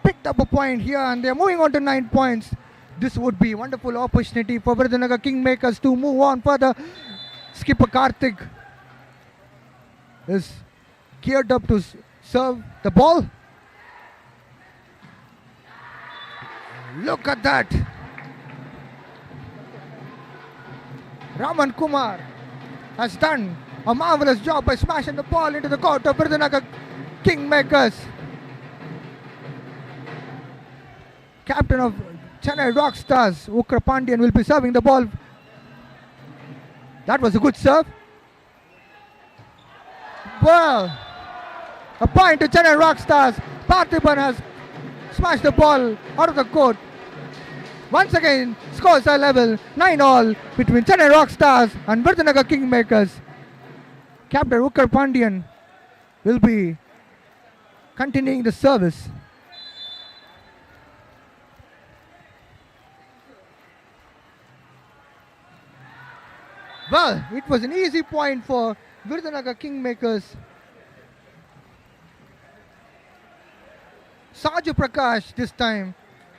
picked up a point here and they're moving on to 9 points. This would be a wonderful opportunity for Virudhunagar Kingmakers to move on further. Skipper Karthik is geared up to serve the ball. Look at that. Raman Kumar has done a marvelous job by smashing the ball into the court of Virudhunagar Kingmakers. Captain of Chennai Rockstars, Ukra Pandian, will be serving the ball. That was a good serve. Well, A point to Chennai Rockstars. Parthiban has smashed the ball out of the court. Once again, scores are level, 9-all between Chennai Rockstars and Virudhunagar Kingmakers. Captain Ukar Pandian will be continuing the service. Well, it was an easy point for Virudhunagar Kingmakers. Saju Prakash this time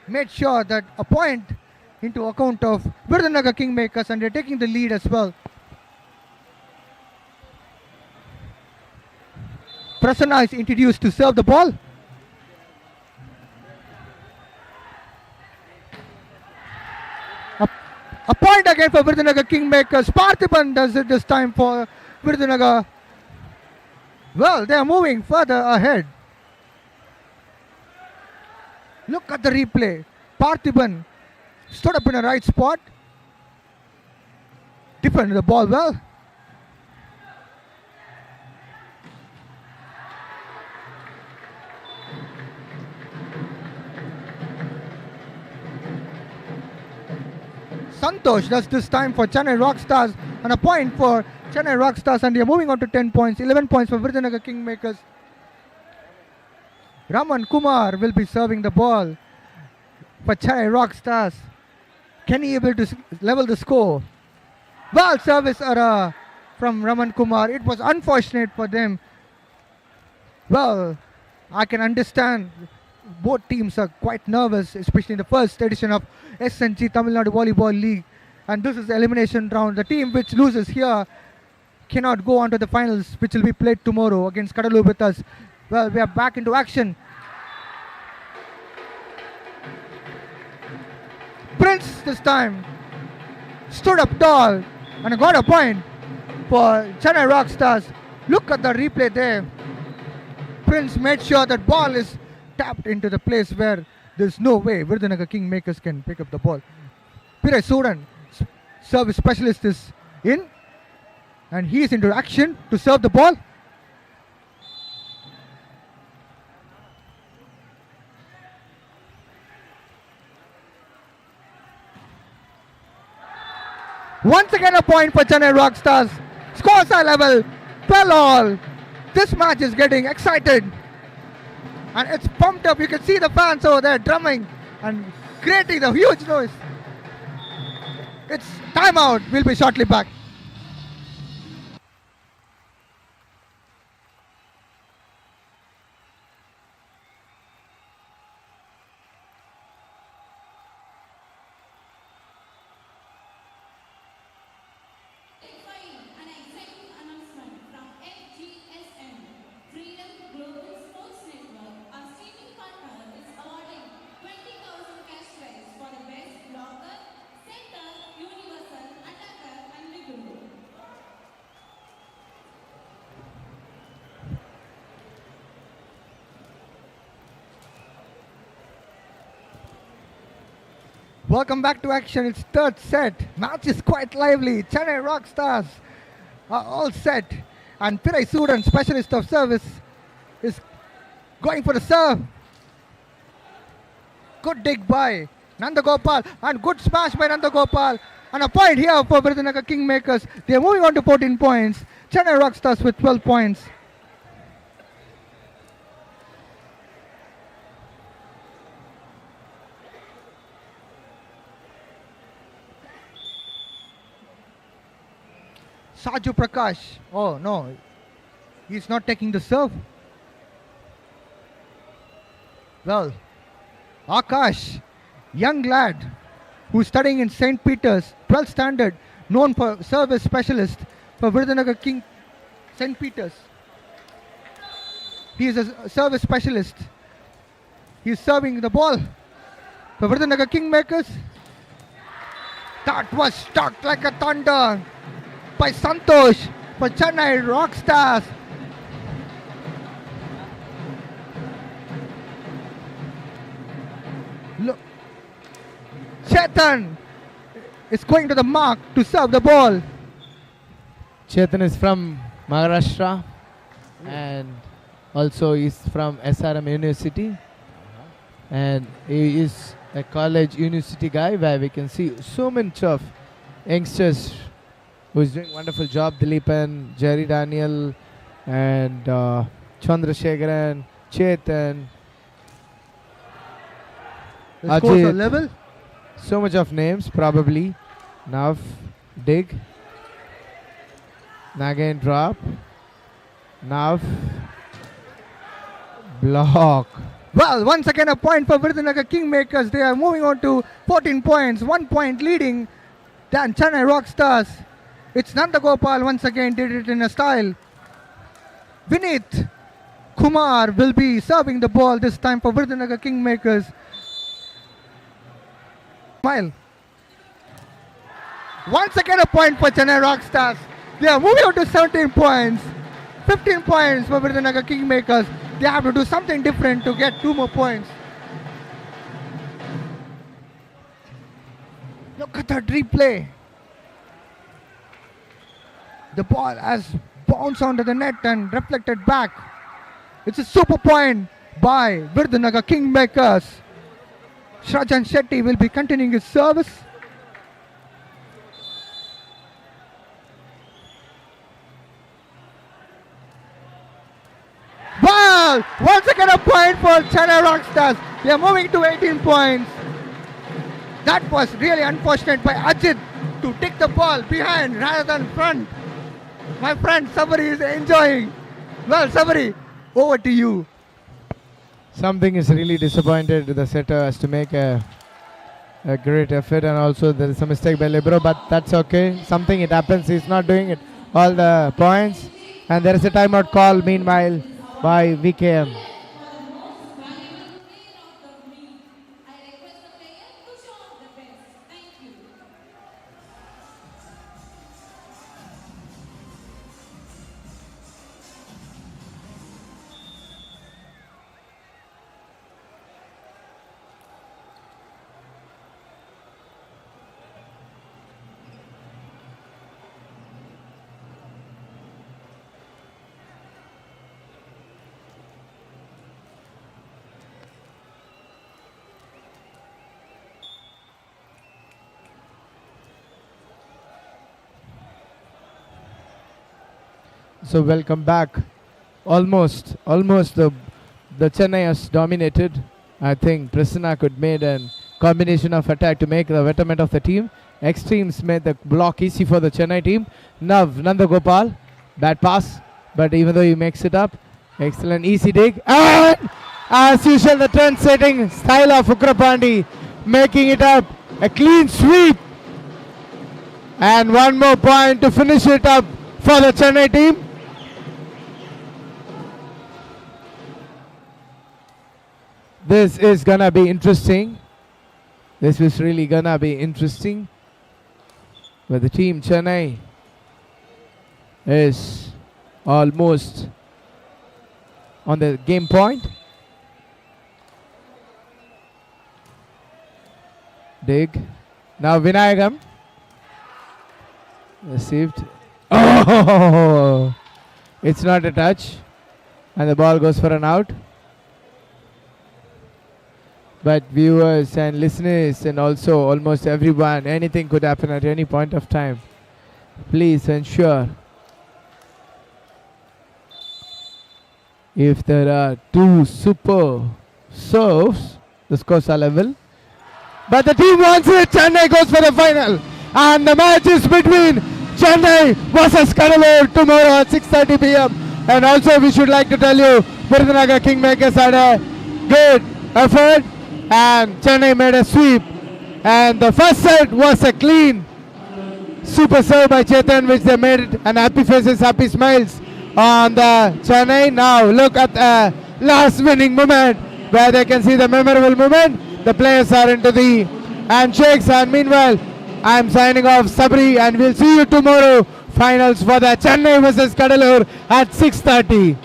made sure that a point into account of Virudhunagar Kingmakers, and they're taking the lead as well. Prasanna is introduced to serve the ball. A point again for Virudhunagar Kingmakers. Parthiban does it this time for Virudhunagar. Well, they are moving further ahead. Look at the replay. Parthiban stood up in the right spot. Defended the ball well. Santosh does this time for Chennai Rockstars, and a point for Chennai Rockstars, and they are moving on to 10 points, 11 points for Virudhunagar Kingmakers. Raman Kumar will be serving the ball for Chennai Rockstars. Can he able to level the score? Well, service error from Raman Kumar. It was unfortunate for them. Well, I can understand both teams are quite nervous, especially in the first edition of SNJ Tamil Nadu Volleyball League. And this is the elimination round. The team which loses here cannot go on to the finals, which will be played tomorrow against Kadalu with us. Well, we are back into action. Prince this time stood up tall and got a point for Chennai Rockstars. Look at the replay there. Prince made sure that ball is tapped into the place where there's no way Virudhunagar Kingmakers can pick up the ball. Pirai Sudan, service specialist, is in, and he is into action to serve the ball. Once again a point for Chennai Rockstars. Scores are level, 12-all. This match is getting excited. And it's pumped up. You can see the fans over there drumming and creating the huge noise. It's timeout. We'll be shortly back. An exciting announcement from FGSN, Freedom Global Sports Network. Our streaming partner is awarding 20,000 cash prize for the best blocker, center, universal, attacker, and libero. Welcome back to action. It's third set. Match is quite lively. Chennai Rockstars are all set. And Pirai Sudan, specialist of service, is going for the serve. Good dig by Nandagopal and good smash by Nandagopal. And a point here for Virudhunagar Kingmakers. They are moving on to 14 points. Chennai Rockstars with 12 points. Saju Prakash. Oh no, he's not taking the serve. Well, Akash, young lad who's studying in St. Peter's, 12th standard, known for service specialist for Virudhunagar King St. Peter's. He is a service specialist. He's serving the ball for Virudhunagar Kingmakers. That was struck like a thunder by Santosh for Chennai Rockstars. Look, Chetan is going to the mark to serve the ball. Chetan is from Maharashtra, and Also, he's from SRM University, and he is a college university guy where we can see so much of youngsters who is doing wonderful job. Dileepan, Jerry Daniel, and Chandrasekharan, Chetan, The scores are Ajit. level. So much of names probably. Nav, dig, Nagain drop, Nav, block. Well, once again a point for Virudhunagar Kingmakers. They are moving on to 14 points, 1 point leading than Chennai Rockstars. It's Nandagopal once again did it in a style. Vinith Kumar will be serving the ball this time for Virudhunagar Kingmakers. Smile. Once again a point for Chennai Rockstars. They are moving on to 17 points. 15 points for Virudhunagar Kingmakers. They have to do something different to get 2 more points. Look at that replay. The ball has bounced onto the net and reflected back. It's a super point by Virudhunagar Kingmakers. Shrajan Shetty will be continuing his service. Wow! Once again a point for Chennai Rockstars. They are moving to 18 points. That was really unfortunate by Ajit to take the ball behind rather than front. My friend Sabari is enjoying. Well, Sabari, over to you. Something is really disappointed. The setter has to make a great effort, and also there is a mistake by Libero, but that's okay. Something it happens. He's not doing it all the points, and there is a timeout call meanwhile by VKM. So welcome back. Almost the Chennai has dominated. I think Prasanna could made a combination of attack to make the betterment of the team. Extremes made the block easy for the Chennai team. Nav Nandagopal, bad pass, but even though he makes it up, excellent easy dig. And as usual, the trend-setting style of Ugrapandi, making it up a clean sweep. And one more point to finish it up for the Chennai team. This is gonna be interesting. This is really gonna be interesting. But the team Chennai is almost on the game point. Dig. Now Vinayagam. Received. Oh! It's not a touch. And the ball goes for an out. But viewers and listeners and also almost everyone, anything could happen at any point of time. Please ensure if there are two super serves, the scores are level. But the team wants it. Chennai goes for the final. And the match is between Chennai versus Kannur tomorrow at 6:30 p.m. And also we should like to tell you, Virudhunagar Kingmakers had a good effort. And Chennai made a sweep, and the first set was a clean super serve by Chetan, which they made it, and happy faces, happy smiles on the Chennai. Now look at the last winning moment where they can see the memorable moment. The players are into the handshakes, and meanwhile I'm signing off, Sabri, and we'll see you tomorrow, finals for the Chennai versus Kadalur at 6:30.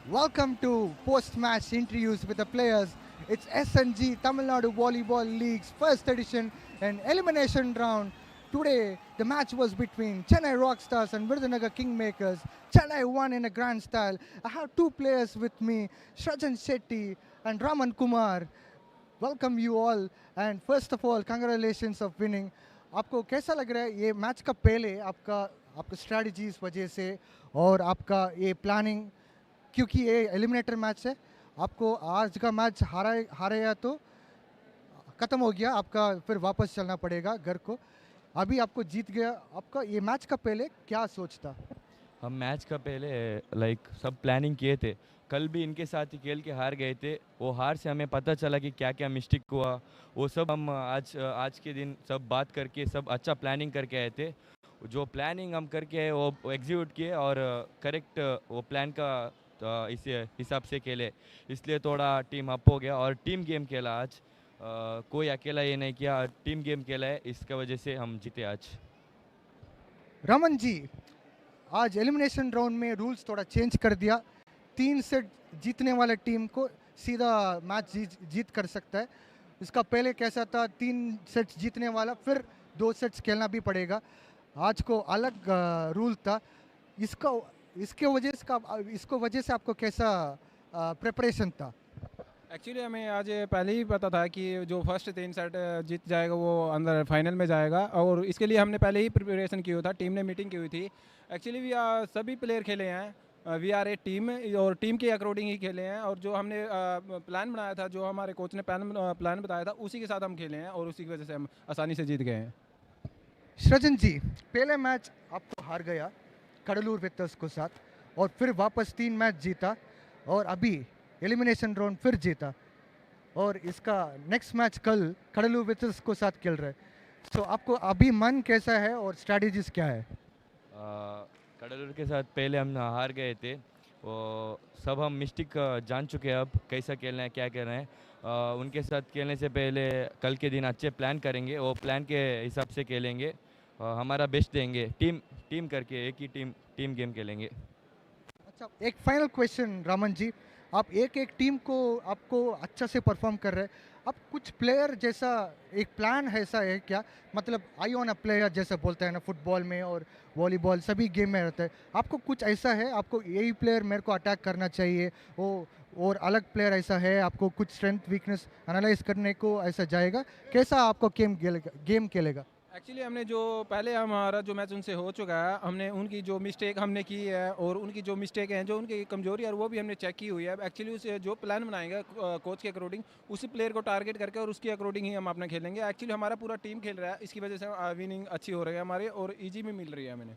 Welcome to post-match interviews with the players. It's SNG Tamil Nadu Volleyball League's first edition and elimination round. Today, the match was between Chennai Rockstars and Virudhunagar Kingmakers. Chennai won in a grand style. I have two players with me, Shrajan Shetty and Raman Kumar. Welcome you all. And first of all, congratulations of winning. आपको कैसा लग रहा है ये match का पहले आपका आपका स्ट्रैटेजी इस वजह से और आपका ये प्लानिंग क्योंकि ये एलिमिनेटर मैच है आपको आज का मैच हारेगा तो ख़त्म हो गया आपका फिर वापस चलना पड़ेगा घर को अभी आपको जीत गया आपका ये मैच का पहले क्या सोच था हम मैच का पहले सब प्लानिंग किए थे कल भी इनके साथ ही खेल के हार गए थे वो हार से हमें पता चला कि क्या क्या मिस्टेक हुआ वो सब हम आज के दिन सब बात करके सब अच्छा प्लानिंग करके आए थे जो प्लानिंग हम करके आए वो एग्जीक्यूट किए और करेक्ट वो प्लान का इस हिसाब से खेले इसलिए थोड़ा टीम अप हो गया और टीम गेम खेला आज कोई अकेला ये नहीं किया टीम गेम खेला है इसका वजह से हम जीते आज रमन जी आज एलिमिनेशन राउंड में रूल्स थोड़ा चेंज कर दिया 3 सेट जीतने वाले टीम को सीधा मैच जीत कर सकता है इसका पहले कैसा था 3 सेट्स जीतने वाला फिर 2 सेट्स खेलना भी पड़ेगा आज को अलग रूल था इसको वजह से आपको कैसा प्रिपरेशन था एक्चुअली हमें आज पहले ही पता था कि जो फर्स्ट 3 सेट जीत जाएगा वो अंदर फाइनल में जाएगा और इसके लिए हमने पहले ही प्रिपरेशन की हुई था टीम ने मीटिंग की हुई थी एक्चुअली भी सभी प्लेयर खेले हैं वी आर ए टीम और टीम के अकॉर्डिंग ही खेले हैं और जो हमने प्लान बनाया था, जो हमारे कोच ने प्लान बताया था, उसी के साथ हम खेले हैं और उसी की वजह से हम आसानी से जीत गए हैं। सृजन जी, पहले मैच आपको हार गया कडलूर विक्टर्स के साथ और फिर वापस 3 मैच जीता और अभी एलिमिनेशन राउंड फिर जीता और इसका नेक्स्ट मैच कल कडलूर विक्टर्स के साथ खेल रहे हैं। सो आपको अभी मन कैसा है और स्ट्रैटेजीज क्या है? कडलूर के साथ पहले हम हार गए थे, वो सब हम मिस्टेक जान चुके हैं, अब कैसा खेलना है, क्या करना है। उनके साथ खेलने से पहले कल के दिन अच्छे प्लान करेंगे, वो प्लान के हिसाब से खेलेंगे, हमारा बेस्ट देंगे, टीम करके एक ही टीम गेम खेलेंगे। अच्छा, एक फाइनल क्वेश्चन रामन जी, आप एक टीम को आपको अच्छा से परफॉर्म कर रहे हैं, अब कुछ प्लेयर जैसा एक प्लान ऐसा है क्या, मतलब आई ऑन अ प्लेयर जैसे बोलते हैं ना फुटबॉल में और वॉलीबॉल सभी गेम में रहता है, आपको कुछ ऐसा है आपको यही प्लेयर मेरे को अटैक करना चाहिए वो और अलग प्लेयर ऐसा है आपको कुछ स्ट्रेंथ वीकनेस एनालाइज करने को ऐसा जाएगा, कैसा आपको गेम खेलेगा? एक्चुअली हमने जो पहले हमारा जो मैच उनसे हो चुका है, हमने उनकी जो मिस्टेक हमने की है और उनकी जो मिस्टेक हैं, जो उनकी कमजोरी है, वो भी हमने चेक की हुई है। एक्चुअली उसे जो प्लान बनाएंगे कोच के अकॉर्डिंग, उसी प्लेयर को टारगेट करके और उसके अकॉर्डिंग ही हम अपना खेलेंगे। एक्चुअली हमारा पूरा टीम खेल रहा है, इसकी वजह से विनिंग अच्छी हो रही है हमारी और ईजी भी मिल रही है हमें।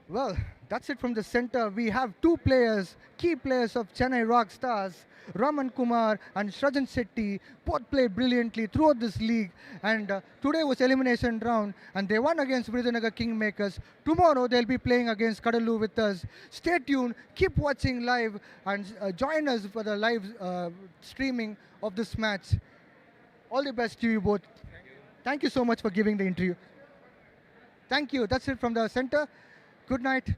Well, that's it from the center. We have two players, key players of Chennai Rockstars, Raman Kumar and Srajan Shetty. Both played brilliantly throughout this league. And today was elimination round, and they won against VIRUDHUNAGAR Kingmakers. Tomorrow they'll be playing against Kadalur with us. Stay tuned, keep watching live, and join us for the live streaming of this match. All the best to you both. Thank you so much for giving the interview. Thank you. That's it from the center. Good night.